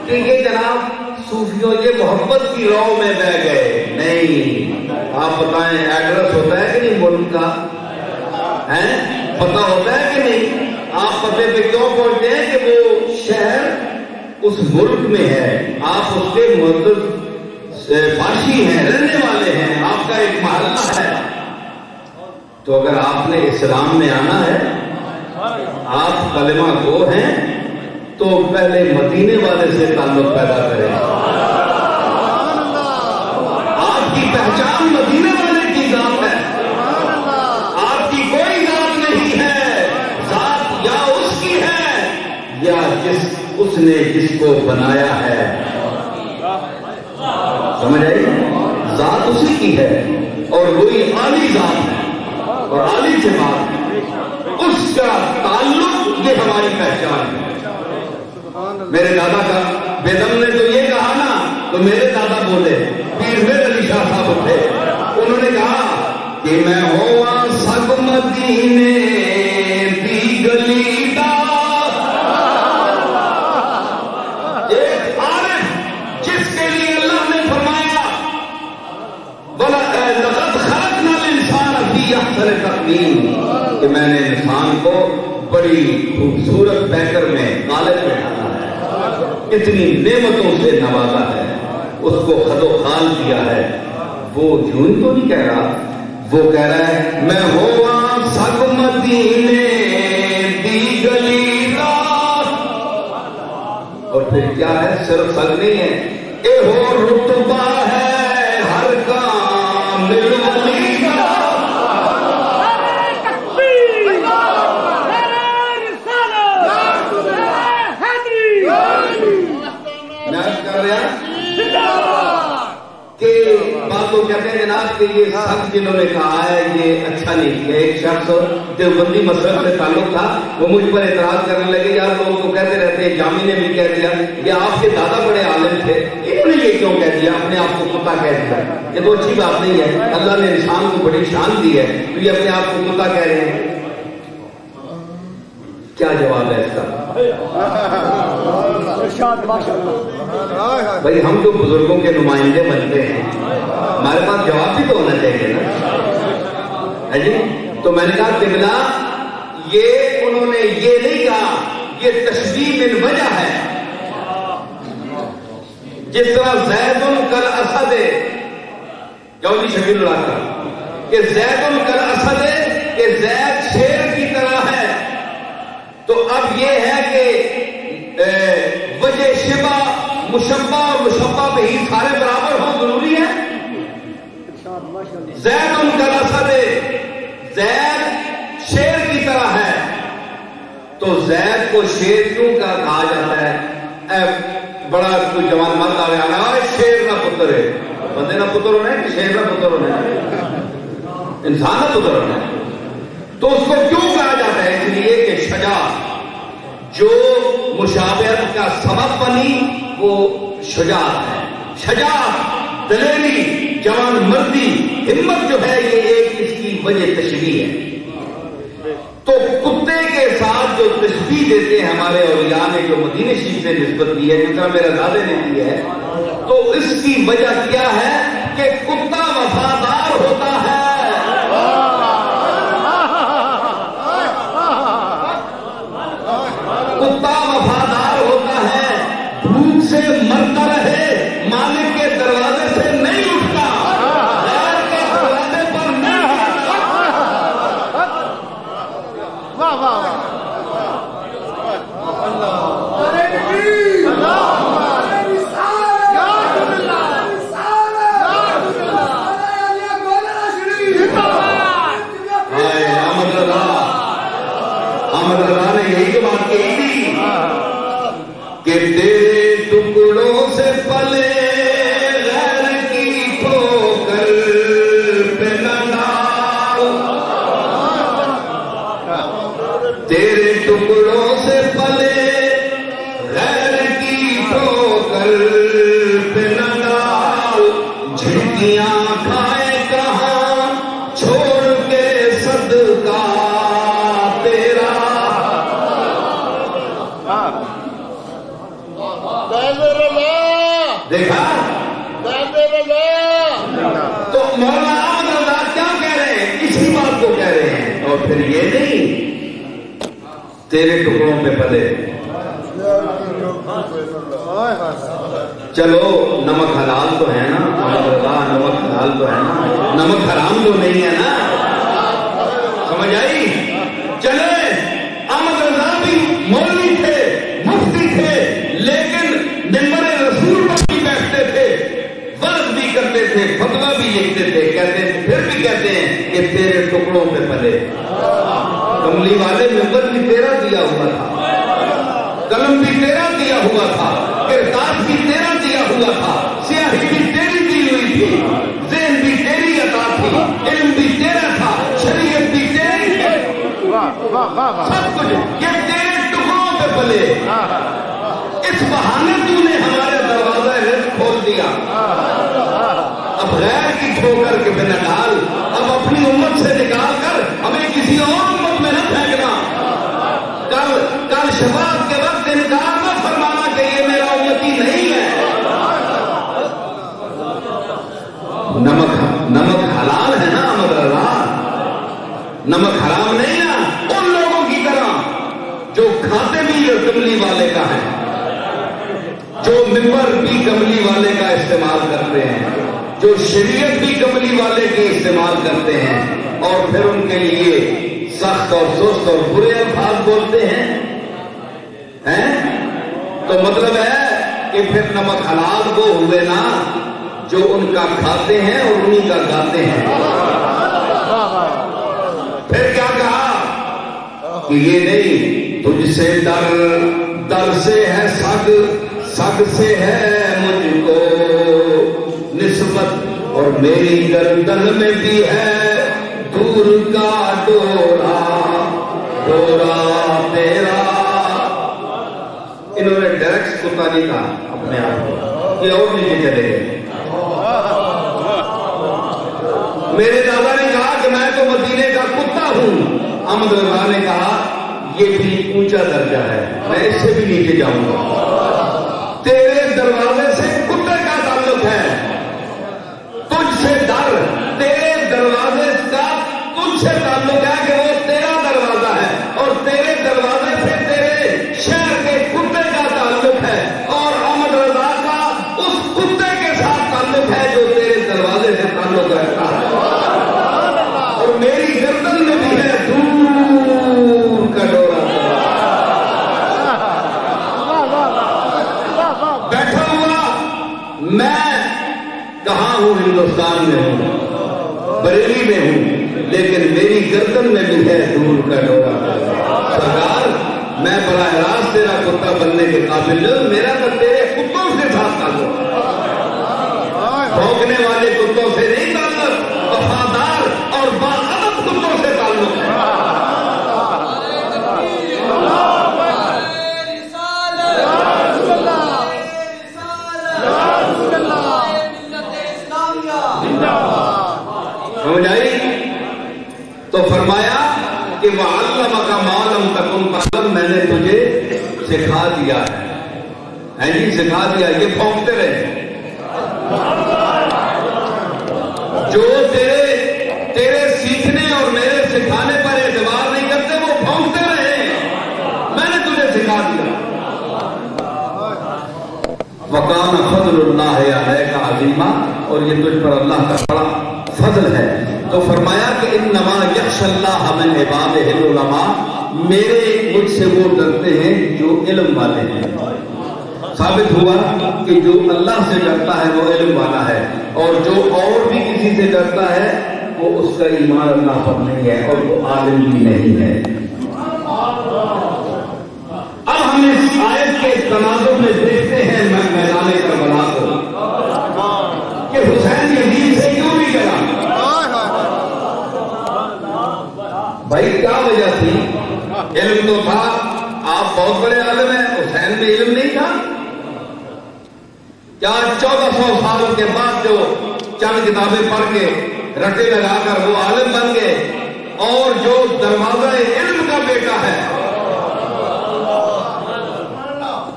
کہ یہ جناب صوفیوں یہ محبت کی راہ میں بہ گئے. نہیں، آپ بتائیں ایڈریس ہوتا ہے کہ نہیں ملک کا؟ پتہ ہوتا ہے کہ نہیں؟ آپ پتے پہ کیوں پہنچتے ہیں کہ وہ شہر اس ملک میں ہے، آپ اس کے معزز باشی ہیں، رہنے والے ہیں، آپ کا ایک محلہ ہے. تو اگر آپ نے اسلام میں آنا ہے، آپ کلمہ گو ہیں، تو پہلے مدینے والے سے تعلق پیدا کریں. آپ کی پہچان مدینے والے کی ذات ہے، آپ کی کوئی ذات نہیں ہے. ذات یا اس کی ہے یا اس نے جس کو بنایا ہے. سمجھ آئی؟ ذات اسی کی ہے اور وہی عالی ذات ہے اور عالی سے بات اس کا تعلق، یہ ہماری پہچان ہے. میرے دادا کا بیدم نے تو یہ کہا نا، تو میرے دادا بولے، پیر میر علی شاہ صاحب اٹھے، انہوں نے کہا کہ میں ہوا سگ مدینے دی گلی دا. ایک عارف جس کے لیے اللہ نے فرمایا لقد خلقنا الانسان فی احسن تقویم، کہ میں نے انسان کو بڑی خوبصورت پیکر میں قالب میں ڈالا ہے، اتنی نعمتوں سے نوازا ہے، اس کو خد و خال دیا ہے. وہ یوں ہی تو نہیں کہہ رہا، وہ کہہ رہا ہے میں ہوا سگ مدینے دی گلی دا. اور پھر کیا ہے؟ صرف سگ نہیں ہے، اے ہو رتبہ ہے ہر کام ملولی کا. کہ بات وہ کہتے ہیں جناب کہ یہ سب جنہوں نے کہا ہے یہ اچھا نہیں کیا. ایک شخص دیوبندی مسلک سے تعلق تھا، وہ مجھ پر اعتراض کرنے لگے، یار لوگ تو کہتے رہتے ہیں، جامی نے بھی کہہ دیا، یہ آپ کے دادا بڑے عالم تھے، انہوں نے یہ کیوں کہہ دیا، اپنے آپ کو کتا کہہ دیا. یہ تو اچھی بات نہیں ہے، اللہ نے انسان کو بڑی شان دی ہے، تو یہ اپنے آپ کو کتا کہہ رہے ہیں. کیا جواب ہے اس کا؟ بھائی ہم جو بزرگوں کے نمائندے بنتے ہیں، ہمارے پاس جواب بھی تو ہونا چاہیے نا. جی تو میں نے کہا قبلہ، یہ انہوں نے یہ نہیں کہا، یہ تشبیہ من وجہ ہے. جس طرح زید کل اسد، جوہری شکیل اللہ کا کہ زید کل اسد، کہ زید شیر کی طرح ہے. تو اب یہ ہے کہ وجہ شبہ، مشبہ اور مشبہ پہ ہی سارے برابر ہوں، ضروری ہے. زید ان کا اسد، زید شیر کی طرح ہے، تو زید کو شیر کیوں کا کہا جاتا ہے؟ بڑا کوئی جوان مرد آ گیا، شیر نہ پتر ہے، بندے نہ پتر ہونا ہے کہ شیر نہ پتر ہونا ہے، انسان نہ پتر ہونا ہے. تو اس کو کیوں کہا جاتا ہے؟ اس لیے کہ شجاعت جو مشابہت کا سبب بنی وہ شجاعت ہے. شجاعت، دلیری، جوان مردی، ہمت جو ہے یہ ایک اس کی وجہ تشبیہ ہے. تو کتے کے ساتھ جو تشبیہ دیتے ہیں ہمارے اولیاء نے، جو مدینہ شریف سے نسبت دی ہے، جس طرح میرے دادے نے دی ہے، تو اس کی وجہ کیا ہے کہ کتا وفادار ہوتا ہے. کتا وفادار ہوتا ہے، بھوک سے مرتا رہے، مالک کے دروازے سے نہیں اٹھتا، غیر کے دروازے پر نہیں اٹھتا. واہ واہ یہی تو بات کہی تھی کہ تیرے ٹکڑوں سے پلے غیر کی ٹھوکر پہ نہ ڈال، تیرے ٹکڑوں سے پلے غیر کی ٹھوکر پہ نہ ڈال. جھٹکیاں کھائے کہاں چھوڑ کے صدقہ تیرا. دیکھا تو مولانا احمد رضا کیا کہہ رہے ہیں؟ اسی بات کو کہہ رہے ہیں. اور پھر یہ نہیں تیرے ٹکڑوں پہ پلے. چلو نمک حلال تو ہے نا احمد رضا, نمک حلال تو ہے نا, نمک حرام تو نہیں ہے نا. سمجھ آئی؟ چلے احمد رضا بھی مولوی تھے, مفتی تھے, لیکن ممبر رسول پر بھی بیٹھتے تھے, ورد بھی کرتے تھے, فتوا بھی لکھتے تھے. کہتے پھر بھی کہتے ہیں کہ تیرے ٹکڑوں پہ پلے. کملی والے ممبر بھی تیرا دیا ہوا تھا, قلم بھی تیرا دیا ہوا تھا, کرتاس بھی تیرا دیا ہوا تھا, سیاہی بھی تیری دی ہوئی تھی, ذہن بھی تیری عطا تھی, علم بھی تیرا تھا, شریعت بھی تیری ہے, سب کچھ یہ تیرے ٹکڑوں پہ پلے. اس بہانے تو نے ہمارے دروازہ رزق کھول دیا. اب غیر کی ٹھوکر کے بنا ڈال, اب اپنی امت سے نکال کر ہمیں کسی اور امت میں نہ پھینکنا. کل شفاعت کے وقت انکار نہ فرمانا کہ یہ میرا امتی نہیں ہے. نمک حلال ہے نا احمد رضا, نمک حرام نہیں نا. ان لوگوں کی طرح جو کھاتے بھی کملی والے کا ہے, جو ممبر بھی کملی والے کا استعمال کرتے ہیں, جو شریعت بھی کملی والے کی استعمال کرتے ہیں, اور پھر ان کے لیے سخت اور سست اور برے الفاظ بولتے ہیں. تو مطلب ہے کہ پھر نمک حلال وہ ہوئے نا جو ان کا کھاتے ہیں اور انہی کا گاتے ہیں. پھر کیا کہا کہ یہ نہیں تجھ سے در سے ہے سگ سے ہے مجھ کو نسبت, اور میری گردن میں بھی ہے دور کا ڈورا تیرا. انہوں نے ڈائریکٹ کتا نہیں کہا اپنے آپ کو, یہ اور نیچے چلے گئے. میرے دادا نے کہا کہ میں تو مدینے کا کتا ہوں. احمد رضا نے کہا یہ بھی اونچا درجہ ہے, میں اس سے بھی نیچے جاؤں گا. تیرے دروازے سے کتے کا تعلق ہے, تجھ سے در, تیرے دروازے کا تجھ سے تعلق ہے کہ وہ تیرا دروازہ ہے, اور تیرے دروازے سے تیرے شہر کے کتے کا تعلق ہے, اور احمد رضا کا اس کتے کے ساتھ تعلق ہے جو تیرے دروازے سے تعلق رکھتا ہے. اور میری گردن میں بھی ہے دور کا ڈورا. بیٹھا ہوا میں کہاں ہوں, ہندوستان میں ہوں, بریلی میں ہوں, لیکن میری گردن میں بھی ہے دور کا ڈورا. سرکار میں براہ راست تیرا کتا بننے کے قابل نہیں, میرا تو تیرے کتوں سے ساتھ تعلق, بھونکنے والے کتوں سے نہیں تعلق, وفادار اور باادب کتوں سے تعلق ہے. سمجھ آئی؟ تو فرمایا کہ وَعَلَّمَكَ مَا لَمْ تَكُنْ تَعْلَمْ, میں نے تجھے سکھا دیا ہے جی, سکھا دیا. یہ پھونکتے رہے, جو تیرے سیکھنے اور میرے سکھانے پر اعتبار نہیں کرتے وہ پھونکتے رہے. میں نے تجھے سکھا دیا. وَكَانَ فَضْلُ اللَّهِ عَلَيْكَ عَظِيمًا, اور یہ تجھ پر اللہ کا بڑا فضل ہے. تو فرمایا کہ انما یخشى اللہ من عبادہ العلماء, مجھ سے وہ ڈرتے ہیں جو علم والے ہیں. ثابت ہوا کہ جو اللہ سے ڈرتا ہے وہ علم والا ہے, اور جو اور بھی کسی سے ڈرتا ہے وہ اس کا ایمان اللہ پر نہیں ہے اور وہ عالم بھی نہیں ہے. اب ہم اس آیت کے تناظر میں دیکھتے ہیں میدان کربلا کو کہ حسین یزید سے کیوں بھی گیا. بھائی کیا وجہ تھی؟ علم تو تھا, آپ بہت بڑے عالم ہیں, حسین میں علم نہیں تھا کیا؟ 1400 سال کے بعد جو چند کتابیں پڑھ کے رٹے لگا کر وہ عالم بن گئے, اور جو دروازہ علم کا بیٹا ہے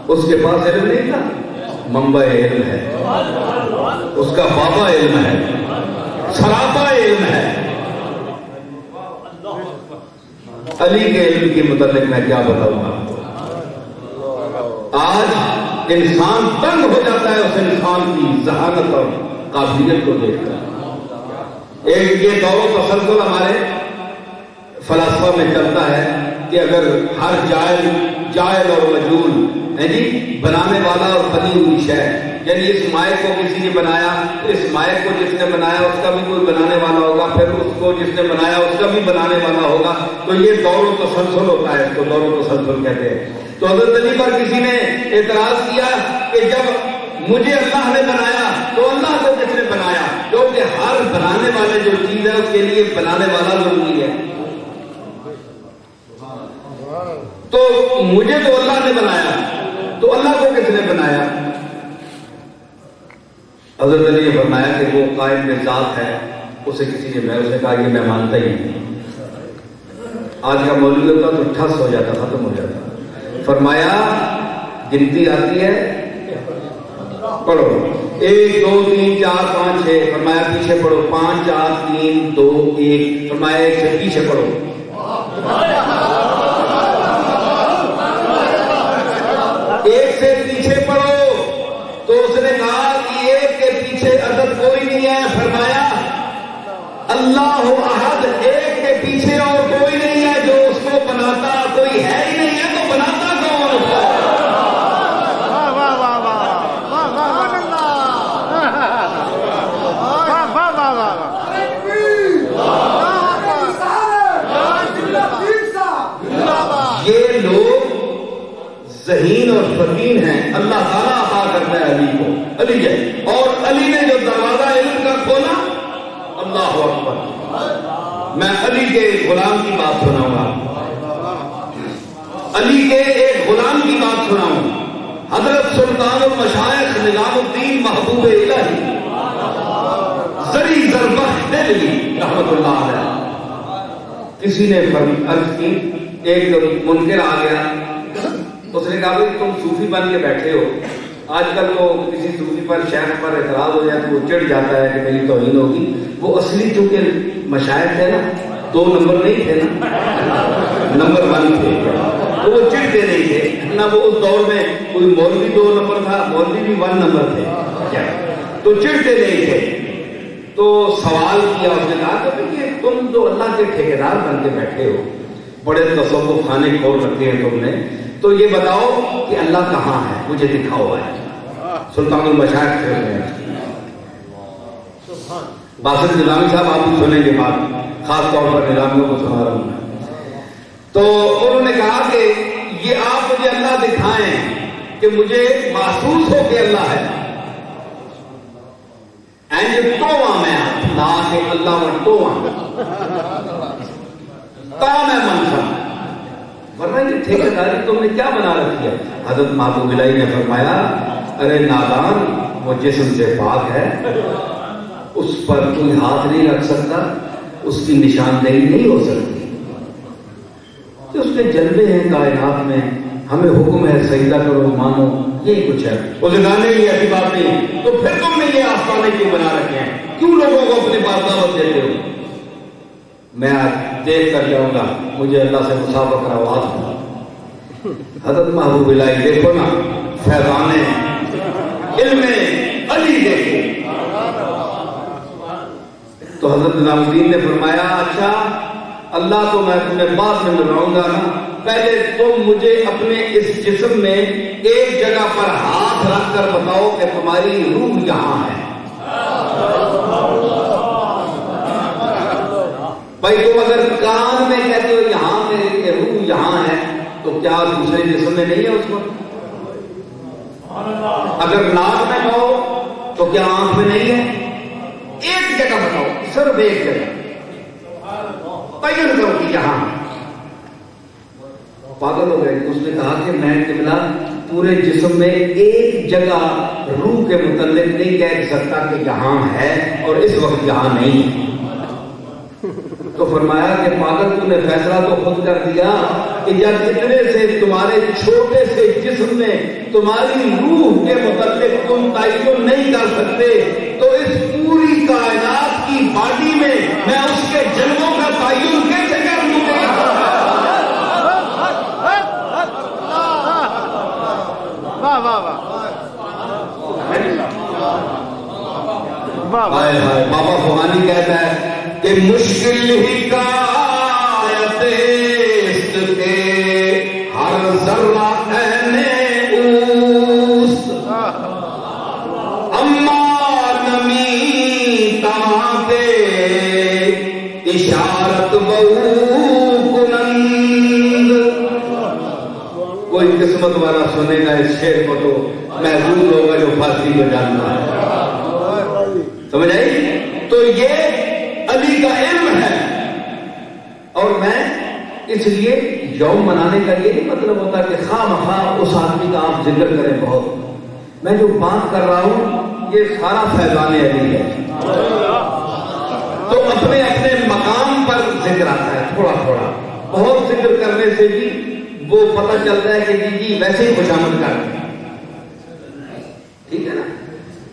اس کے پاس علم نہیں تھا، منبع علم ہے، اس کا بابا علم ہے، سراپا علم ہے۔ علی کے علم کے متعلق میں کیا بتاؤں گا؟ آج انسان تنگ ہو جاتا ہے اس انسان کی ذہانت اور قابلیت کو دیکھ کر۔ ایک یہ دور و تسلسل ہمارے فلسفہ میں چلتا ہے کہ اگر ہر جائل اور مجہول ہے جی بنانے والا اور بنی ہوئی شے، یعنی اس مائع کو کسی نے بنایا، اس مائع کو جس نے بنایا اس کا بھی کوئی بنانے والا ہوگا، پھر اس کو جس نے بنایا اس کا بھی بنانے والا ہوگا، تو یہ دور و تسلسل ہوتا ہے، اس کو دور و تسلسل کہتے ہیں۔ تو حضرت علی پر کسی نے اعتراض کیا کہ جب مجھے اللہ نے بنایا تو اللہ کو کس نے بنایا؟ کیونکہ ہر بنانے والے جو چیز ہے اس کے لیے بنانے والا ضروری ہے۔ تو مجھے تو اللہ نے بنایا، تو اللہ کو کس نے بنایا؟ حضرت علی نے فرمایا کہ وہ قائم ذات ہے، اسے کسی نے میں اسے کہا کہ میں مانتا ہی نہیں۔ آج کا مولوی ہوتا تو ٹھس ہو جاتا، ختم ہو جاتا۔ فرمایا گنتی آتی ہے، پڑھو 1 2 3 4 5 6، فرمایا پیچھے پڑھو 5 4 3 2 1، فرمایا ایک سے پیچھے پڑھو، ایک سے پیچھے پڑھو۔ تو اس نے کہا کہ ایک کے پیچھے عدد کوئی نہیں ہے، فرمایا اللہ احد، ایک کے پیچھے اور کوئی نہیں ہے، جو اس کو بناتا کوئی ہے ہی نہیں ہے، تو بناتا کون اس کو؟ یہ لوگ ذہین اور فطین ہیں، اللہ تعالیٰ عطا کرتا ہے علی کو، علی ہے، اور علی نے جو دروازہ علم کا کھولا، اللہ اکبر۔ میں علی کے ایک غلام کی بات سناؤں گا، علی کے ایک غلام کی بات سناؤں۔ حضرت سلطان المشائخ نظام الدین محبوب الہی زری زربخت دہلوی رحمت اللہ علیہ، کسی نے عرض کی، ایک منکر آ گیا، اس نے کہا بھائی تم صوفی بن کے بیٹھے ہو، آج کل تو کسی صوفی پر شیخ پر اعتراض ہو جائے تو وہ چڑھ جاتا ہے کہ میری توہین ہوگی۔ وہ اصلی چونکہ مشائخ تھے نا، 2 نمبر نہیں تھے نا، نمبر 1 تھے، تو وہ چڑھتے نہیں تھے نہ، وہ اس دور میں کوئی مولوی 2 نمبر تھا، مولوی بھی 1 نمبر تھے، تو چڑھتے نہیں تھے۔ تو سوال کیا اس نے، کہا کہ تم تو اللہ کے ٹھیکیدار بن کے بیٹھے ہو، بڑے تصوف خانے کھول رکھے ہیں تم نے، تو یہ بتاؤ کہ اللہ کہاں ہے، مجھے دکھاؤ ہے۔ سلطان المشائخ سے باسط نظامی صاحب آپ بھی سنیں گے بات، خاص طور پر نظامیوں کو سنا رہا ہوں میں۔ تو انہوں نے کہا کہ یہ آپ مجھے اللہ دکھائیں کہ مجھے محسوس ہو کہ اللہ ہے، میں لا کے اللہ میں منصب، ورنہ یہ ٹھیکیداری تم نے کیا بنا رکھی ہے؟ حضرت محبوب الہی نے فرمایا ارے نادان، وہ جسم سے پاک ہے، اس پر کوئی ہاتھ نہیں رکھ سکتا، اس کی نشاندہی نہیں ہو سکتی، کہ اس کے جلوے ہیں کائنات میں، ہمیں حکم ہے سجدہ کرو مانو، یہی کچھ ہے۔ وہ زندانے کی ایسی بات نہیں، تو پھر تم نے یہ آستانے کیوں بنا رکھے ہیں؟ کیوں لوگوں کو اپنی بات دعوت دیتے ہو؟ میں آج دیکھ کر جاؤں گا، مجھے اللہ سے مسافہ کرا آواز۔ حضرت محبوب الہی دیکھو نا، فیضان علم علی دیکھو۔ تو حضرت نظام الدین نے فرمایا اچھا اللہ تو میں تمہیں بعد میں بناؤں گا نا، پہلے تم مجھے اپنے اس جسم میں ایک جگہ پر ہاتھ رکھ کر بتاؤ کہ تمہاری روح یہاں ہے۔ بھائی تم اگر کان میں کہتے ہو یہاں میری روح یہاں ہے، تو کیا دوسرے جسم میں نہیں ہے اس کو؟ اگر ناک میں کہو تو کیا آنکھ میں نہیں ہے؟ ایک جگہ بتاؤ، صرف ایک جگہ بیان کرو کہ یہاں۔ پاگل ہو گئے۔ اس نے کہا کہ میں قبلہ پورے جسم میں ایک جگہ روح کے متعلق نہیں کہہ سکتا کہ یہاں ہے اور اس وقت یہاں نہیں ہے۔ تو تو فرمایا کہ پاگل تم نے فیصلہ تو خود کر دیا کہ جب اتنے سے تمہارے چھوٹے سے جسم میں تمہاری روح کے متعلق تم تعین نہیں کر سکتے تو اس پوری کائنات کی باڈی میں اس کے جنموں کا تعین کیسے کر دوں گا؟ بابا فغانی کہتا ہے کہ مشکل ہی کایت است کے ہر ذرہ عین اوست اما نمی تماتے اشارت بہو کنند. کوئی قسمت والا سنے گا اس شعر کو تو محظوظ ہوگا جو پھانسی کو جاننا ہے. سمجھ آئی؟ تو یہ علی کا علم ہے. اور میں اس لیے یوم منانے کا یہ نہیں مطلب ہوتا کہ خواہ مخواہ اس آدمی کا آپ ذکر کریں بہت. میں جو بات کر رہا ہوں یہ سارا فیضان علی ہے. تو اپنے اپنے مقام پر ذکر آتا ہے تھوڑا تھوڑا. بہت ذکر کرنے سے بھی وہ پتہ چلتا ہے کہ جی ویسے ہی خوشامد کر رہے ہیں. ٹھیک ہے نا؟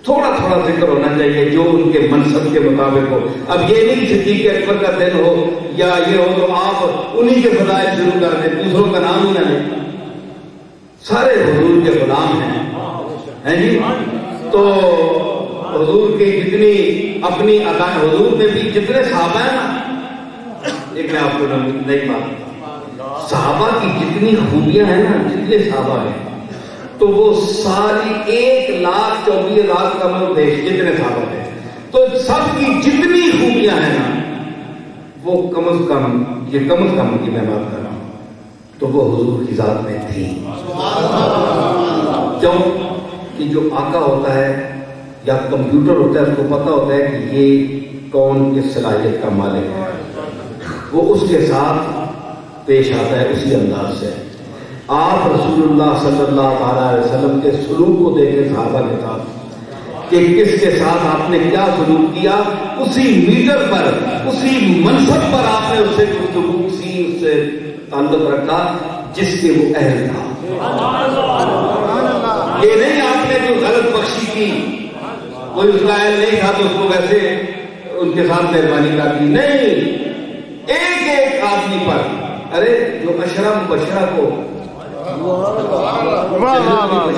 تھوڑا تھوڑا ذکر ہونا چاہیے جو ان کے منصب کے مطابق ہو. اب یہ نہیں صدیق اکبر کا دن ہو یا یہ ہو تو آپ انہی کے فضائل شروع کر دیں, دوسروں کا نام ہی نہ لیں. سارے حضور کے غلام ہیں جی. تو حضور کی جتنی اپنی ادا, حضور میں بھی جتنے صحابہ ہیں نا, ایک میں آپ کو نہیں بات, صحابہ کی جتنی خوبیاں ہیں نا, جتنے صحابہ ہیں تو وہ ساری 1,24,000 کمر دیش جتنے صحابہ ہیں تو سب کی جتنی خوبیاں ہیں نا وہ کم از کم, یہ کم از کم کی میں بات کر رہا ہوں, تو وہ حضور کی ذات میں تھی. کیوں کہ جو آقا ہوتا ہے یا کمپیوٹر ہوتا ہے اس کو پتا ہوتا ہے کہ یہ کون کس صلاحیت کا مالک ہے, وہ اس کے ساتھ پیش آتا ہے اسی انداز سے. آپ رسول اللہ صلی اللہ علیہ وسلم کے سلوک کو دیکھیں صحابہ کے ساتھ کہ کس کے ساتھ آپ نے کیا سلوک کیا, اسی میٹر پر اسی منصب پر آپ نے اس سے گفتگو سی, اس سے تعلق رکھا جس کے وہ اہل تھا. یہ نہیں آپ نے جو غلط بخشی کی, کوئی اس کا اہل نہیں تھا تو اس کو ویسے ان کے ساتھ مہربانی کر دی, نہیں. ایک ایک آدمی پر, ارے جو اشرا مبشرہ کو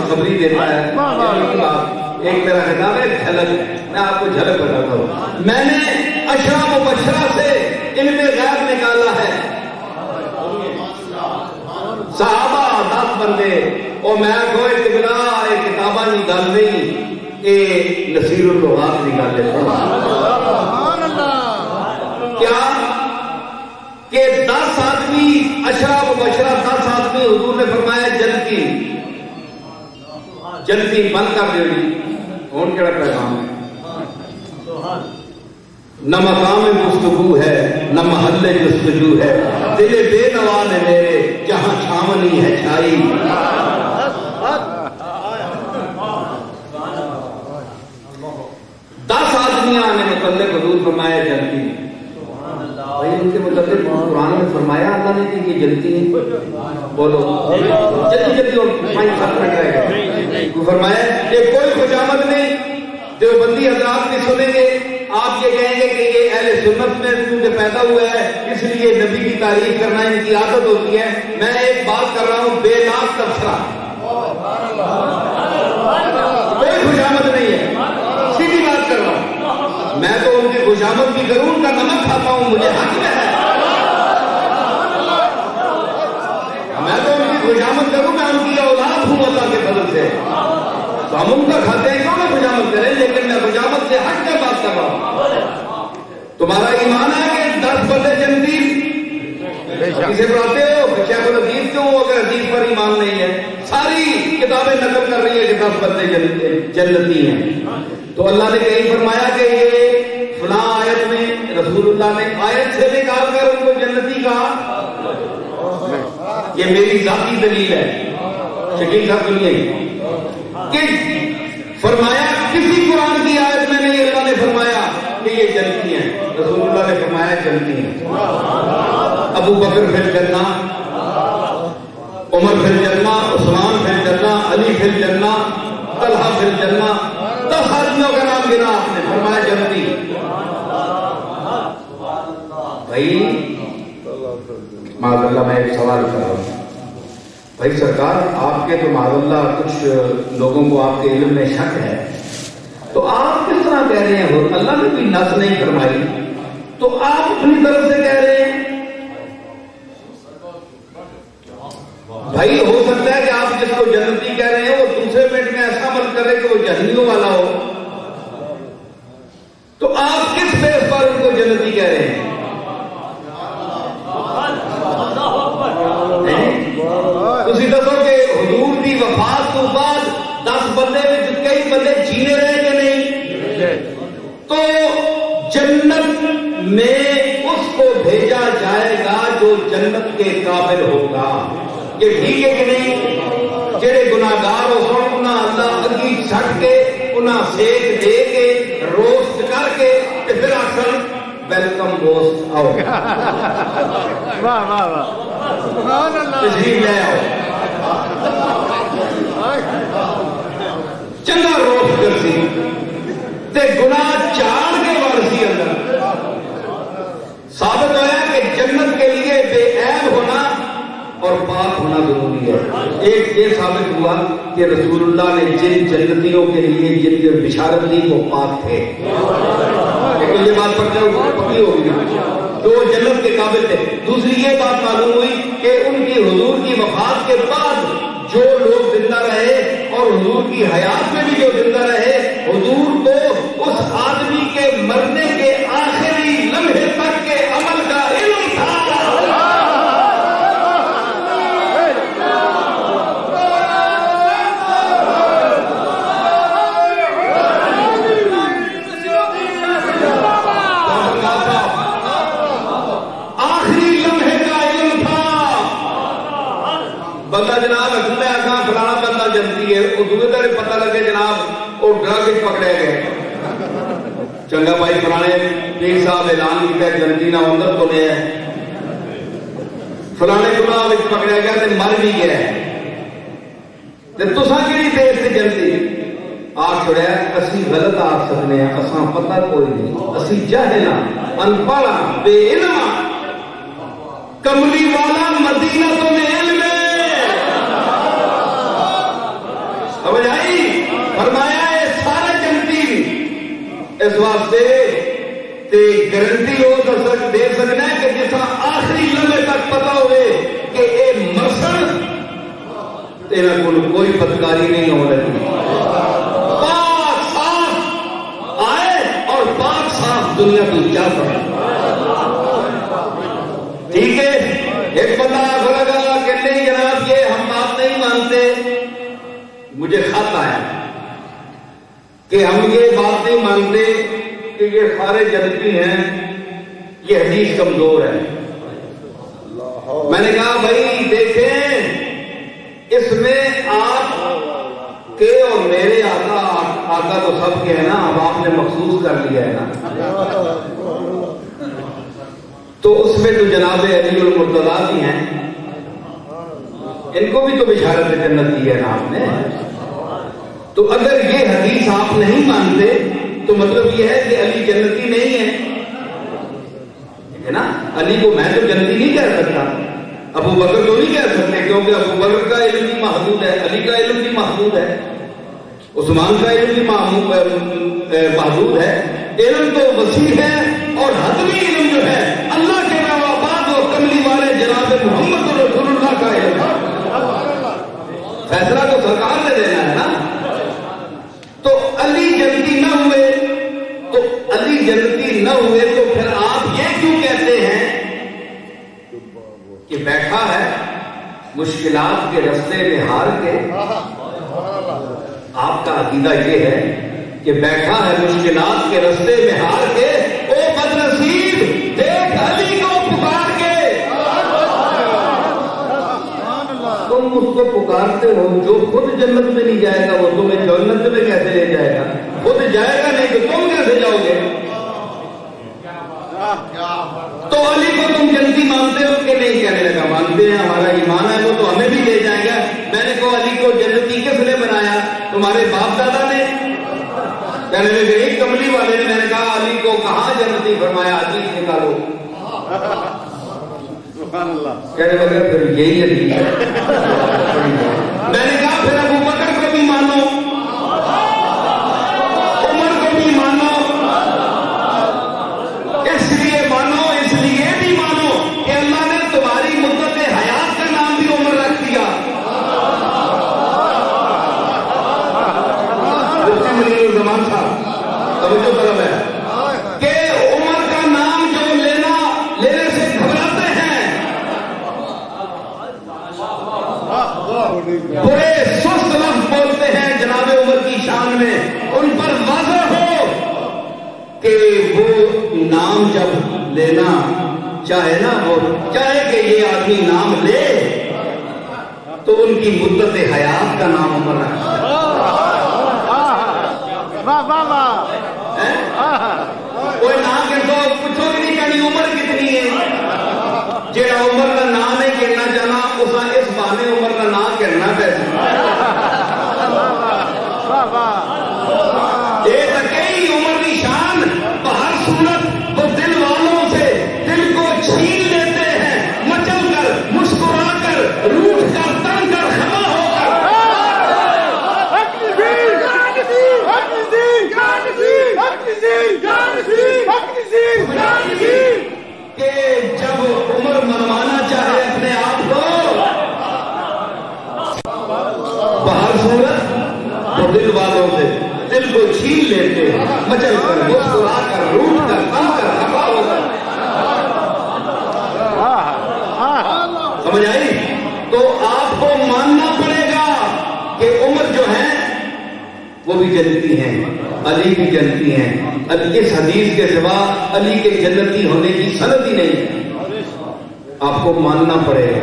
خبری دیتا ہے, ایک میرا خطاب ہے جھلک, میں آپ کو جھلک بتاتا ہوں. میں نے اشرا مبشرہ سے علم غیب نکالا ہے. صحابہ 10 بندے اور میں کوئی تبلا ایک کتابہ نہیں گل نہیں کہ نصیر اللغات نکال لیتا. کیا کہ 10 آدمی اشرا مبشرہ 10 آدمی حضور نے فرمایا جنتی بند کر دے گی. کون کہڑا پیغام ہے؟ نہ مقام گفتگو ہے نہ محل جستجو ہے, دل بے نوا نے میرے جہاں چھاونی ہے چھائی. دس آدمیاں نے متعلق حضور فرمایا جنتی. بھائی ان کے متعلق قرآن میں فرمایا اللہ نے کہ یہ جلتی ہیں, بولو جلدی جلدی اور 5-7 منٹ رہ گئے. فرمایا کہ کوئی خوشامد نہیں, دیوبندی حضرات بھی سنیں گے, آپ یہ کہیں گے کہ یہ اہل سنت میں کیونکہ پیدا ہوا ہے اس لیے نبی کی تعریف کرنا ان کی عادت ہوتی ہے. میں ایک بات کر رہا ہوں بے نام تبصرہ, کوئی خوشامد نہیں ہے, سیدھی بات کر رہا ہوں. میں تو ان کی خوشامد بھی کروں, ان کا نمک کھاتا ہوں, مجھے حق میں ہے. میں تو ان کی خوشامد کروں, میں ان کی اولاد ہوں اللہ کے فضل سے, تو ہم ان کا کھاتے ہیں کیوں نہ خوشامد کریں, لیکن میں خوشامد سے ہٹ کے بات کر رہا ہوں. تمہارا ایمان ہے کہ 10 بندے جنتی کسے پڑھاتے ہو, شیخ الحدیث کیوں ہو اگر حدیث پر ایمان نہیں ہے؟ ساری کتابیں نقل کر رہی ہے کہ 10 بندے جنتی ہیں. تو اللہ نے کہیں فرمایا کہ یہ فلاں آیت میں رسول اللہ نے آیت سے نکال کر ان کو جنتی کہا. یہ میری ذاتی دلیل ہے, شکیل صاحب سنیے کہ فرمایا کسی قرآن کی آیت میں نہیں اللہ نے فرمایا کہ یہ جنتی ہیں. رسول اللہ نے فرمایا فرمایا جنتی ہیں. ابو بکر فی الجنہ، عمر فی الجنہ، عثمان فی الجنہ، علی فی الجنہ، طلحہ فی الجنہ. 10 آدمیوں کا نام گنا آپ نے، فرمایا جنتی. بھائی معاذ اللہ میں ایک سوال کر رہا ہوں. بھائی سرکار آپ کے تو معاذ اللہ کچھ لوگوں کو آپ کے علم میں شک ہے، تو آپ کس طرح کہہ رہے ہیں؟ اللہ نے کوئی نص نہیں فرمائی تو آپ اپنی طرف سے کہہ رہے ہیں. بھائی ہو سکتا ہے کہ آپ جس کو جنتی کہہ رہے ہیں وہ دوسرے منٹ میں ایسا عمل کرے کہ وہ جہنمیوں والا ہو، تو آپ کس بیس پر ان کو جنتی کہہ رہے ہیں؟ تسی دسو کہ حضور کی وفات تو بعد 10 بندے میں کئی بندے جینے رہے کہ نہیں؟ تو جنت میں اس کو بھیجا جائے گا جو جنت کے قابل ہوگا. یہ ٹھیک ہے کہ نہیں؟ جڑے گناہگار ہو سن انہاں اللہ اگی چھٹ کے انہاں سیک دے کے روسٹ کر کے پھر آخر ویلکم دوست آؤ، واہ واہ واہ، سبحان اللہ، تشریف لے آؤ، چنگا روسٹ کر سی تے گناہ چاڑ کے وارسی اندر. ثابت ہوا کہ جنت کے لیے بے عیب ہونا اور پاک ہونا ضروری ہے. ایک یہ ثابت ہوا کہ رسول اللہ نے جن جنتیوں کے لیے جن کی بشارت دی وہ پاک تھے. یہ بات پکی ہوگی تو وہ جنت کے قابل تھے. دوسری یہ بات معلوم ہوئی کہ ان کی حضور کی وفات کے بعد جو لوگ زندہ رہے اور حضور کی حیات میں بھی جو زندہ رہے، حضور کو اس آدمی کے مرنے کے آخری لمحے تک کے عمل کا علم تھا. بندہ جناب حکومت آسان فلانا بندہ جنتی ہے، وہ دوسرے دن پتہ لگے جناب وہ ڈرگ پکڑے گئے. چنگا بھائی فلانے پیر صاحب اعلان کیا جنتی نہ اندر تو نہیں ہے، فلانے گناہ پکڑا گیا تو مر بھی گیا ہے. تساں کہڑی دیش سے جنتی آخ چھڑیا؟ اسی غلط آخ سکتے ہیں، اساں پتہ کوئی نہیں، اسی جاہل ہاں، ان پڑھ ہاں، بے علم ہاں. کملی والا مدینہ تو میں علم ہے. سمجھ آئی؟ فرمایا یہ سارے جنتی اس واسطے تے گارنٹی ہو دے سکنا ہے کہ جس طرح آخری لمحے تک پتا ہوئے کہ اے مرسل تیرا کوئی بدکاری نہیں ہو رہی. پاک صاف آئے اور پاک صاف دنیا کو کیا پڑے. ٹھیک ہے، ایک بندہ آگے لگا کہ نہیں جناب یہ ہم بات نہیں مانتے. مجھے خط آیا کہ ہم یہ بات نہیں مانتے کہ یہ سارے جنتی ہیں، یہ حدیث کمزور ہے. میں نے کہا بھائی دیکھیں اس میں آپ کے اور میرے آقا تو سب کے ہیں نا، اب آپ نے مخصوص کر لیا ہے نا، تو اس میں تو جناب علی المرتضیٰ بھی ہیں، ان کو بھی تو بشارت جنت دی ہے نا آپ نے. تو اگر یہ حدیث آپ نہیں مانتے تو مطلب یہ ہے کہ علی جنتی نہیں ہے نا. علی کو میں تو جنتی نہیں کہہ سکتا، ابو بکر تو نہیں کہہ سکتے کیونکہ ابو بکر کا علم بھی محدود ہے، علی کا علم بھی محدود ہے، عثمان کا علم بھی محدود ہے. علم تو وسیع ہے اور حتمی علم جو ہے اللہ کے بعد اور کملی والے جناب محمد رسول اللہ کا علم ہے. فیصلہ تو سرکار نے دینا ہے نا. تو علی جنتی نہ ہوئے تو پھر آپ یہ کیوں کہتے ہیں کہ بیٹھا ہے مشکلات کے رستے میں ہار کے؟ آپ کا عقیدہ یہ ہے کہ بیٹھا ہے مشکلات کے رستے میں ہار کے، او بدنصیب دیکھ علی کو پکار کے. تم اس کو پکارتے ہو جو خود جنت میں نہیں جائے گا، وہ تمہیں جنت میں کیسے لے جائے گا؟ خود جائے گا نہیں تو تم کیسے جاؤ گے؟ تو علی کو تم جنتی مانتے ہو کہ نہیں؟ کہنے لگا مانتے ہیں، ہمارا ایمان ہے، وہ تو ہمیں بھی لے جائے گا۔ میں نے کہا علی کو جنتی کس نے بنایا؟ تمہارے باپ دادا نے؟ کہنے لگے ایک کملی والے نے۔ میں نے کہا علی کو کہاں جنتی فرمایا؟ حدیث نکالو۔ کہنے لگا پھر یہی علی ہے۔ میں نے کہا پھر ابو بکر کو بھی مانو، عمر کو بھی مانو، اس لیے مانو، اس لیے بھی مانو کہ اللہ نے تمہاری مدت حیات کا نام بھی عمر رکھ دیا۔ زمان صاحب توجہ طلب ہے کہ عمر کا نام جو لینے سے گھبراتے ہیں، بڑے سست لفظ بولتے ہیں جناب عمر کی شان میں، ان پر واضح ہو کہ وہ نام جب لینا چاہے نا، اور چاہے کہ یہ آدمی نام لے تو ان کی مدت حیات کا نام عمر رکھتا ہے۔ کوئی نام کے تو پوچھو گے نہیں کہ عمر کتنی ہے؟ جہاں عمر کا نام نہیں کہنا چاہنا اس بہانے عمر کا نام کہنا پیسے عمر کی شان بہر صورت وہ دل والوں سے دل کو چھین لیتے ہیں، مچل کر، مسکرا کر، روٹ کر، تن کر، خفا ہو کہ جب عمر منوانا چاہے اپنے آپ کو بہر صورت وہ دل والوں سے دل کو چھین لیتے ہیں، مچل کر، مسکرا کر، روٹ کر، تن کر، خفا ہو کر۔ سمجھ آئی؟ تو آپ کو ماننا پڑے گا کہ عمر جو ہے وہ بھی جنتی ہیں، علی بھی جنتی ہیں۔ اس حدیث کے سوا علی کے جنتی ہونے کی سند ہی نہیں ہے، آپ کو ماننا پڑے گا۔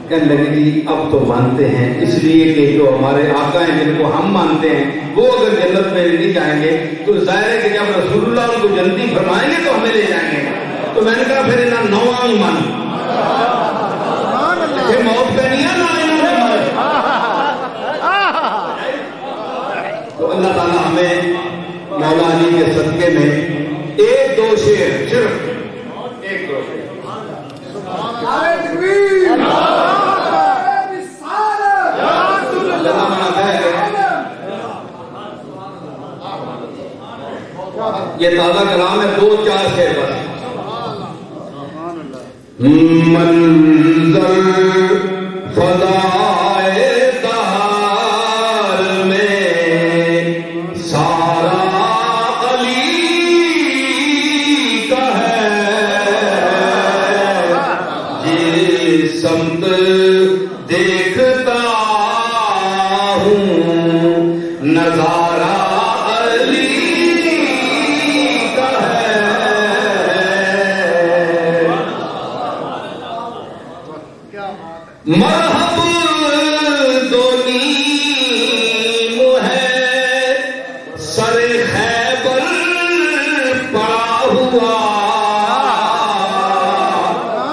کہنے لگے جی اب تو مانتے ہیں، اس لیے کہ جو ہمارے آقا ہیں جن کو ہم مانتے ہیں وہ اگر جنت میں نہیں جائیں گے تو ظاہر ہے کہ جب رسول اللہ ان کو جنتی فرمائیں گے تو ہمیں لے جائیں گے۔ تو میں نے کہا پھر انہیں نواں ایمان موت پہ نہیں ہے نا، تو اللہ تعالیٰ ہمیں مولا علی کے صدقے میں ایک دو شعر، صرف ایک دو شعر یہ تازہ کلام ہے، دو چار شعر بس۔ منظر فضائے دہر میں سارا علی کا ہے، جس سمت دیکھتا ہوں نظارہ مرحب دو نیم ہے سر خیبر پڑا ہوا،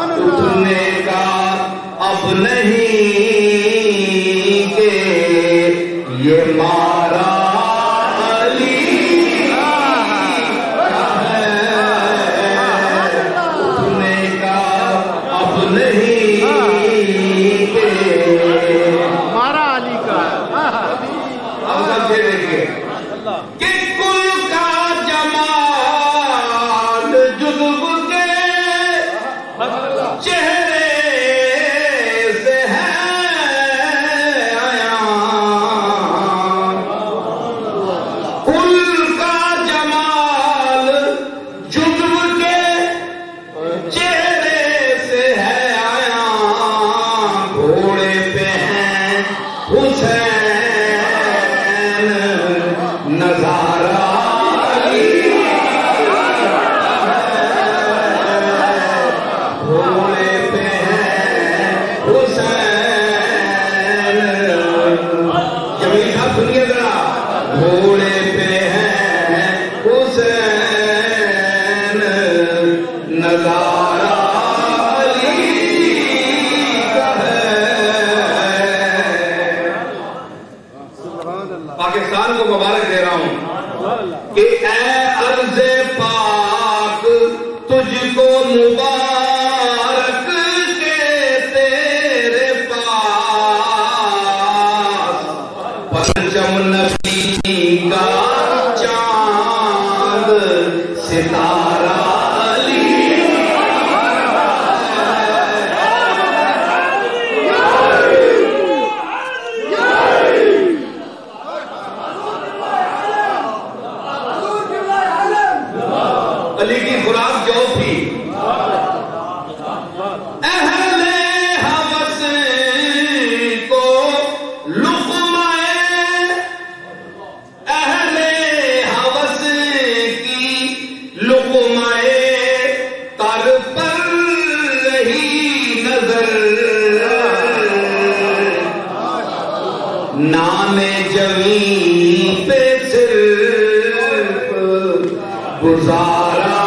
اٹھنے کا اب نہیں کہ یہ مارا نظر پاکستان کو مبارک دے رہا ہوں کہ اے ارض پاک تجھ کو مبارک کے تیرے پاس پرچم نبی کا چاند ستارہ علی کی خوراک جو تھی اہل حوث کو لقمہ اہل حوث کی لقمہ تر پر رہی نظر نام جویں پہ صرف گزارا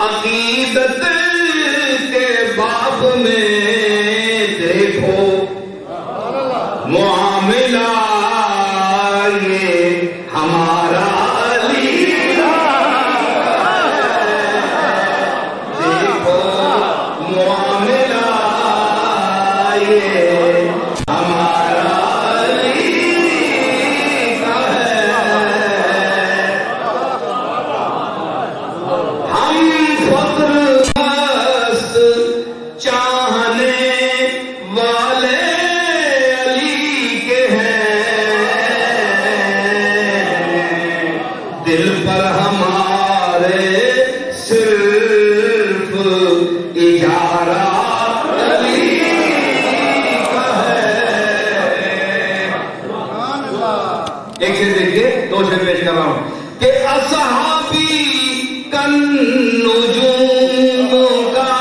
عقیدت کے باب میں دیکھو معاملہ یہ ہمارا علی دیکھو معاملہ یہ ہمارا علی کا ہے ہم چاہنے والے علی کے ہیں دل پر ہمارے صرف اجارہ علی کا ہے ایک سے دیکھیے دو سے پیش کر رہا ہوں کہ اصحابی النجوم کا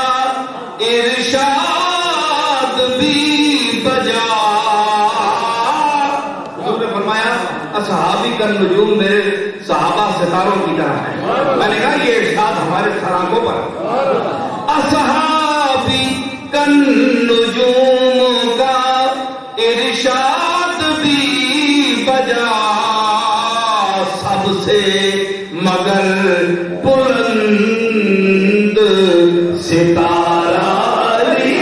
ارشاد بھی بجا حضور نے فرمایا اصحابی کا نجوم میرے صحابہ ستاروں کی طرح ہے میں نے کہا یہ ارشاد ہمارے سرانگوں پر اصحابی کا نجوم کا ارشاد بھی بجا سب سے مگر بلند ستارہ علی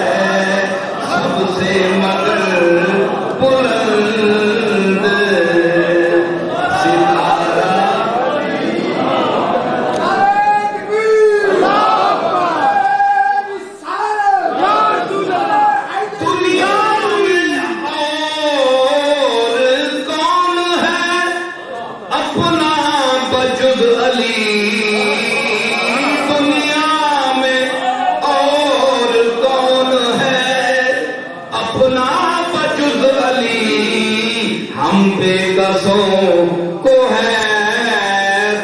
ہے سب سے مگر بلند ستارہ دنیا میں اور کون ہے اپنا بجز علی دنیا میں اور کون ہے اپنا بجز علی ہم بے کسوں کو ہے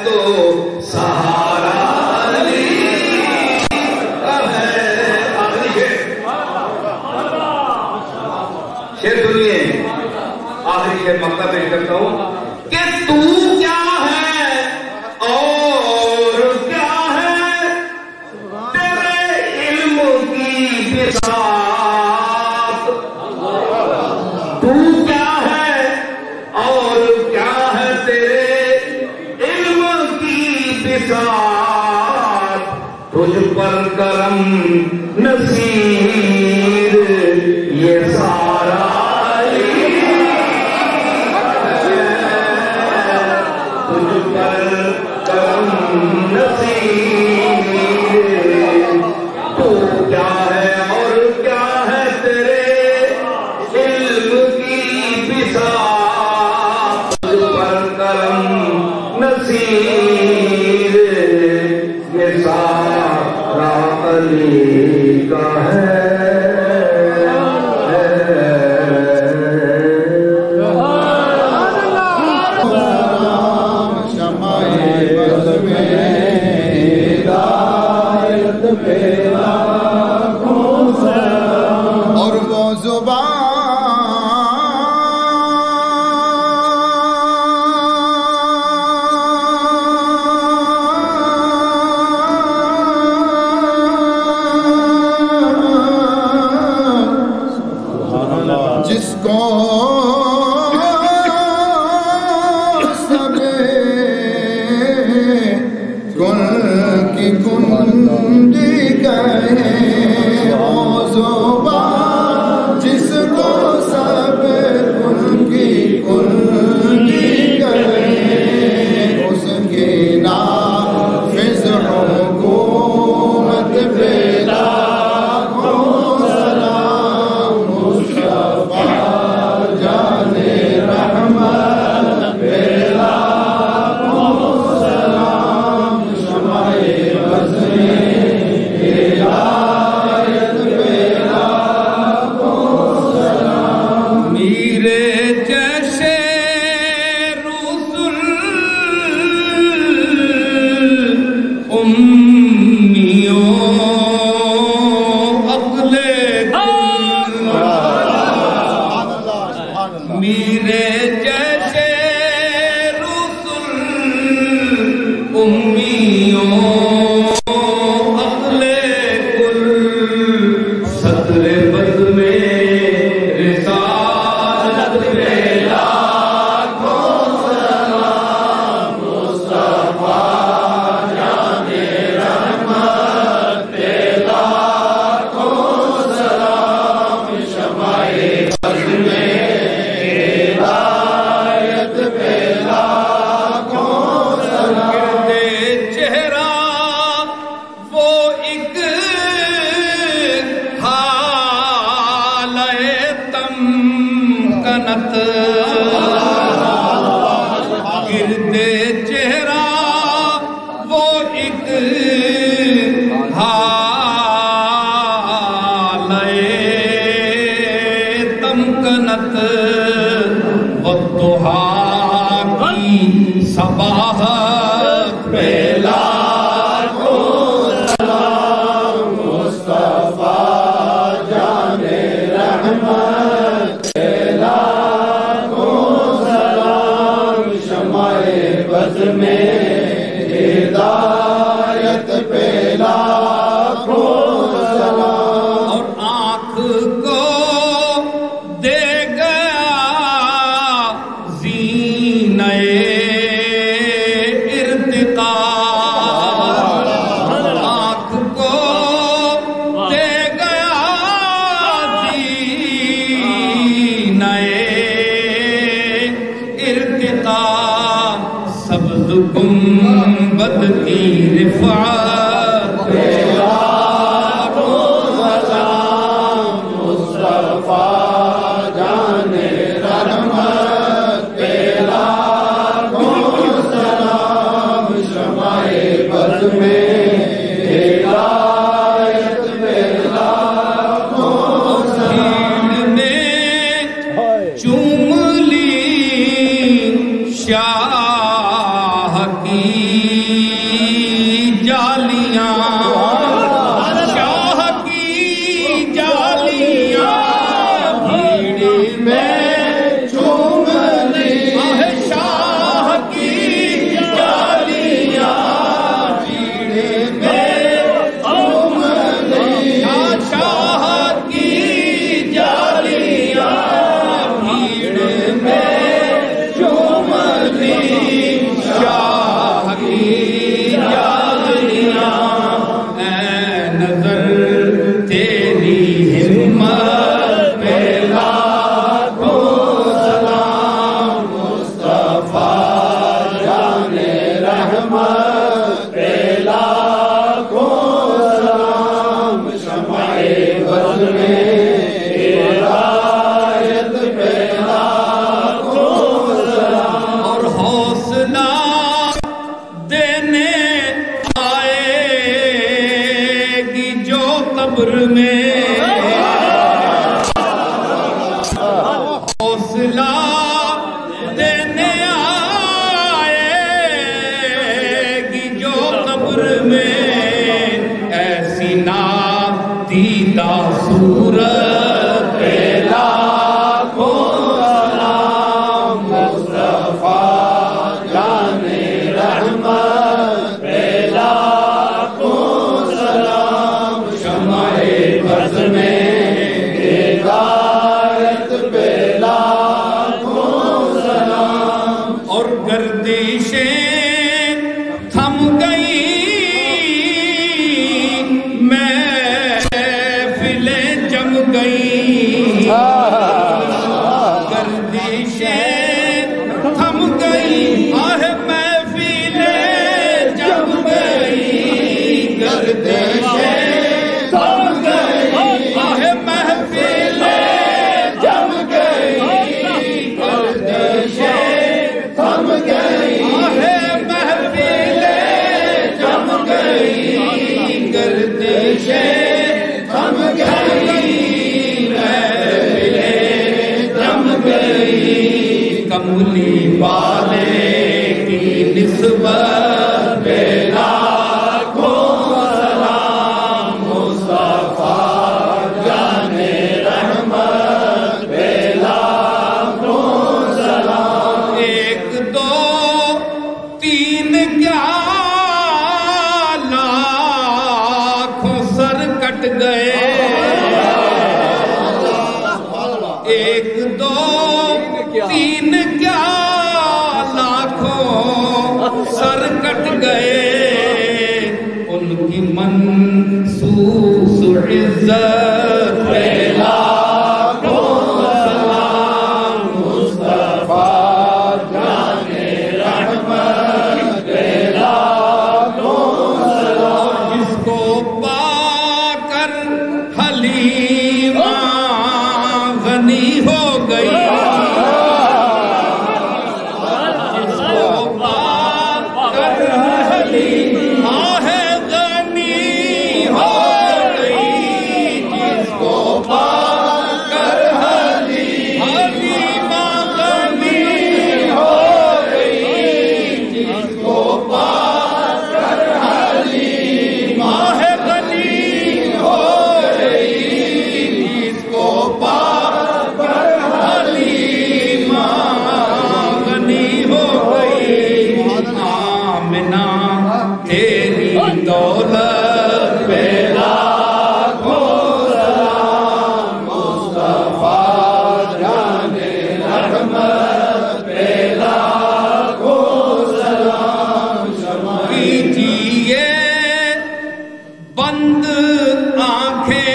تو سہارا علی کا ہے آخری شیر سنیے آخری شیر مقطع پیش کرتا ہوں کہ تو کیا ہے اور کیا ہے تیرے علم کی بساط تو کیا ہے اور کیا ہے تیرے علم کی بساط تجھ پر کرم نصیر یہ سارا تو کیا ہے اور کیا ہے تیرے علم کی بساط پر کرم نصیر یہ سارا علی کا ہے اور وہ زبان جس کو سب کن کی کنجی کہیں وہ زبان جس کو سب کن کی کنجی کہیں اس کی نافذ حکومت پہ قبر میں حوصلہ دینے آئے گی جو قبر میں، ایسی نادیدہ صورت پہ لاکھوں سلام، مصطفیٰ جان رحمت پہ لاکھوں سلام، شمع بز میں ہدایت پہ لاکھوں سلام، اور گردشیں تھم گئی محفلیں جم گئی، گردشیں تھم گئی آہ محفلیں جم گئی، گردشیں تھم گئی آہ محفلیں جم گئی، گردشیں تھم گئی آہ محفلیں جم گئی، گردشیں تھم گئی محفلیں جم گئی، کملی والے کی نسبت پہ لاکھوں سلام، مصطفیٰ جان رحمت پہ لاکھوں سلام، ایک دو تین کیا لاکھوں سر کٹ گئے، ایک دو تین کیا لاکھوں سر کٹ گئے، ان کی منصوص عزت پہ لاکھوں سلام، مصطفیٰ جان رحمت پہ لاکھوں سلام، جس کو پا کر حلیمہ غنی ہو گئی، جس کو پا کر حلیمہ غنی ہو گئی، جس کو پا کر حلیمہ غنی ہو گئی، جس کو پا کر حلیمہ غنی ہو گئی، جس کو پا کر حلیمہ غنی ہو گئی، آمنہ تیری دولت پہ لاکھوں سلام، مصطفیٰ جان رحمت پہ لاکھوں سلام، کیجیے بند آنکھیں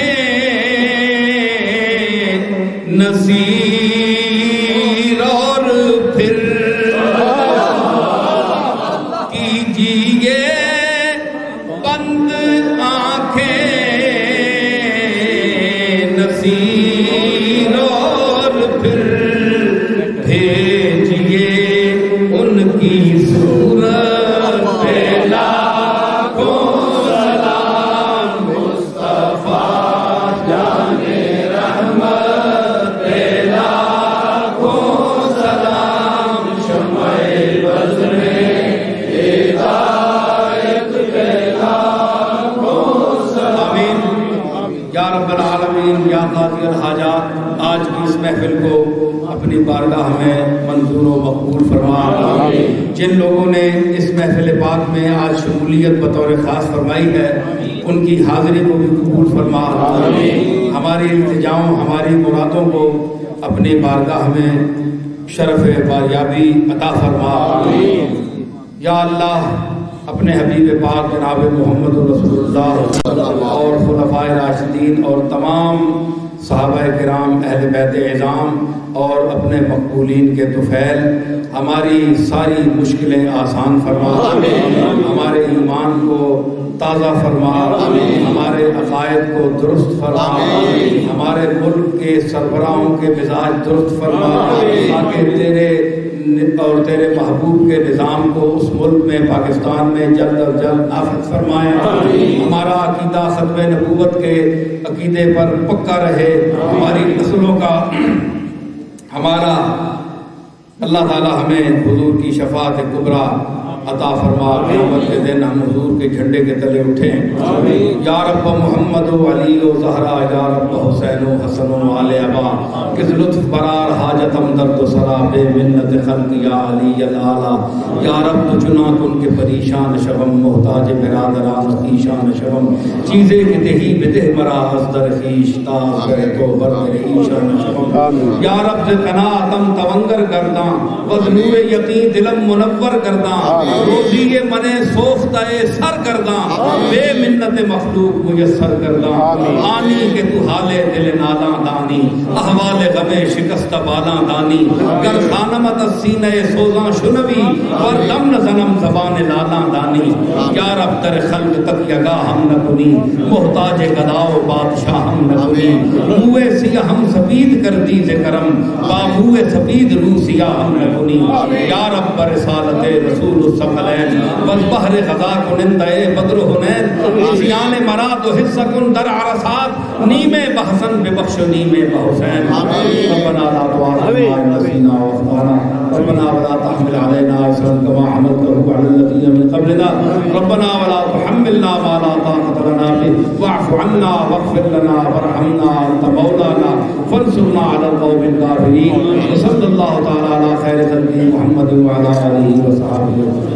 نصیر اور پھر کیجیے بند آنکھیں نصیر اور پھر بھیجیے ان کی صورت پہ لاکھوں سلام، مصطفیٰ جان رحمت پہ لاکھوں سلام، شمع بز میں ہدایت پہ لاکھوں سلام، یا رب العالمین یا قاضی الحاجات، آج کی اس محفل کو اپنی بارگاہ میں منظور و مقبول فرما، جن لوگوں نے اس محفل پاک میں آج شمولیت بطور خاص فرمائی ہے ان کی حاضری کو بھی قبول فرما، ہماری التجاؤں ہماری مرادوں کو اپنی بارگاہ میں شرف باریابی عطا فرما، یا اللہ اپنے حبیب پاک جناب محمد رسول اللہ اور خلفائے راشدین اور تمام صحابہ کرام اہل بیت اعظام اور اپنے مقبولین کے طفیل ہماری ساری مشکلیں آسان فرما، ہمارے ایمان کو تازہ فرما، ہمارے عقائد کو درست فرما، ہمارے ملک کے سربراہوں کے مزاج درست فرما، تاکہ تیرے اور تیرے محبوب کے نظام کو اس ملک میں پاکستان میں جلد از جلد نافذ فرمائے. ہمارا عقیدہ ختم نبوت کے عقیدے پر پکا رہے. ہماری نسلوں کا ہمارا اللہ تعالی ہمیں حضور کی شفاعت کبریٰ عطا فرما. قیامت کے دن ہم حضور کے جھنڈے کے تلے اٹھیں. یا رب محمد و علی و زہرا، یا رب حسین و حسن و آل ابا، کس لطف برار حاجتم درد و سرا بے منت خلق یا علی الاعلیٰ. یا رب تو چنا کن کے پریشان شوم، محتاج برادران خیشان شوم، چیزیں کہ دہی بدہ مرا حضر خیش تاز کرے تو بر میرے ایشان شوم. یا رب سے قناعتم تونگر کرداں، وضنور یقین دلم منور کرداں، روزی یہ منے سوختہ سر کرداں، بے منت مخلوق میسر کرداں. آنی کہ تو حال دل نالاں دانی، احوال غم شکست بالاں دانی. گر خانمت سینہ سوزاں شنوی، اور دم زنم زبان لالاں دانی. یا رب تر خلق تک یگا ہم نہ کنی، محتاج گدا و بادشاہ ہم نہ کنی. موے سیاہ ہم سپید کر دی کرم، بابوے سپید رو سیاہ ہم نہ کنی. یا رب برسالت رسول الثقلین، والبحر غذا کنندہ بدر ہنین، آسیان مراد و حصہ کن در عرصات، نیمے بحسن ببخش و نیمے بحسین. ربنا لا تؤاخذنا إن نسينا وأخطأنا، ربنا ولا تحمل علينا إصرا كما حملته على الذين من قبلنا، ربنا ولا تحملنا ما لا طاقة لنا به، واعف عنا واغفر لنا وارحمنا أنت مولانا فانصرنا على القوم الكافرين. وصلى الله تعالى على خير خلقه محمد وعلى آله وصحبه وسلم.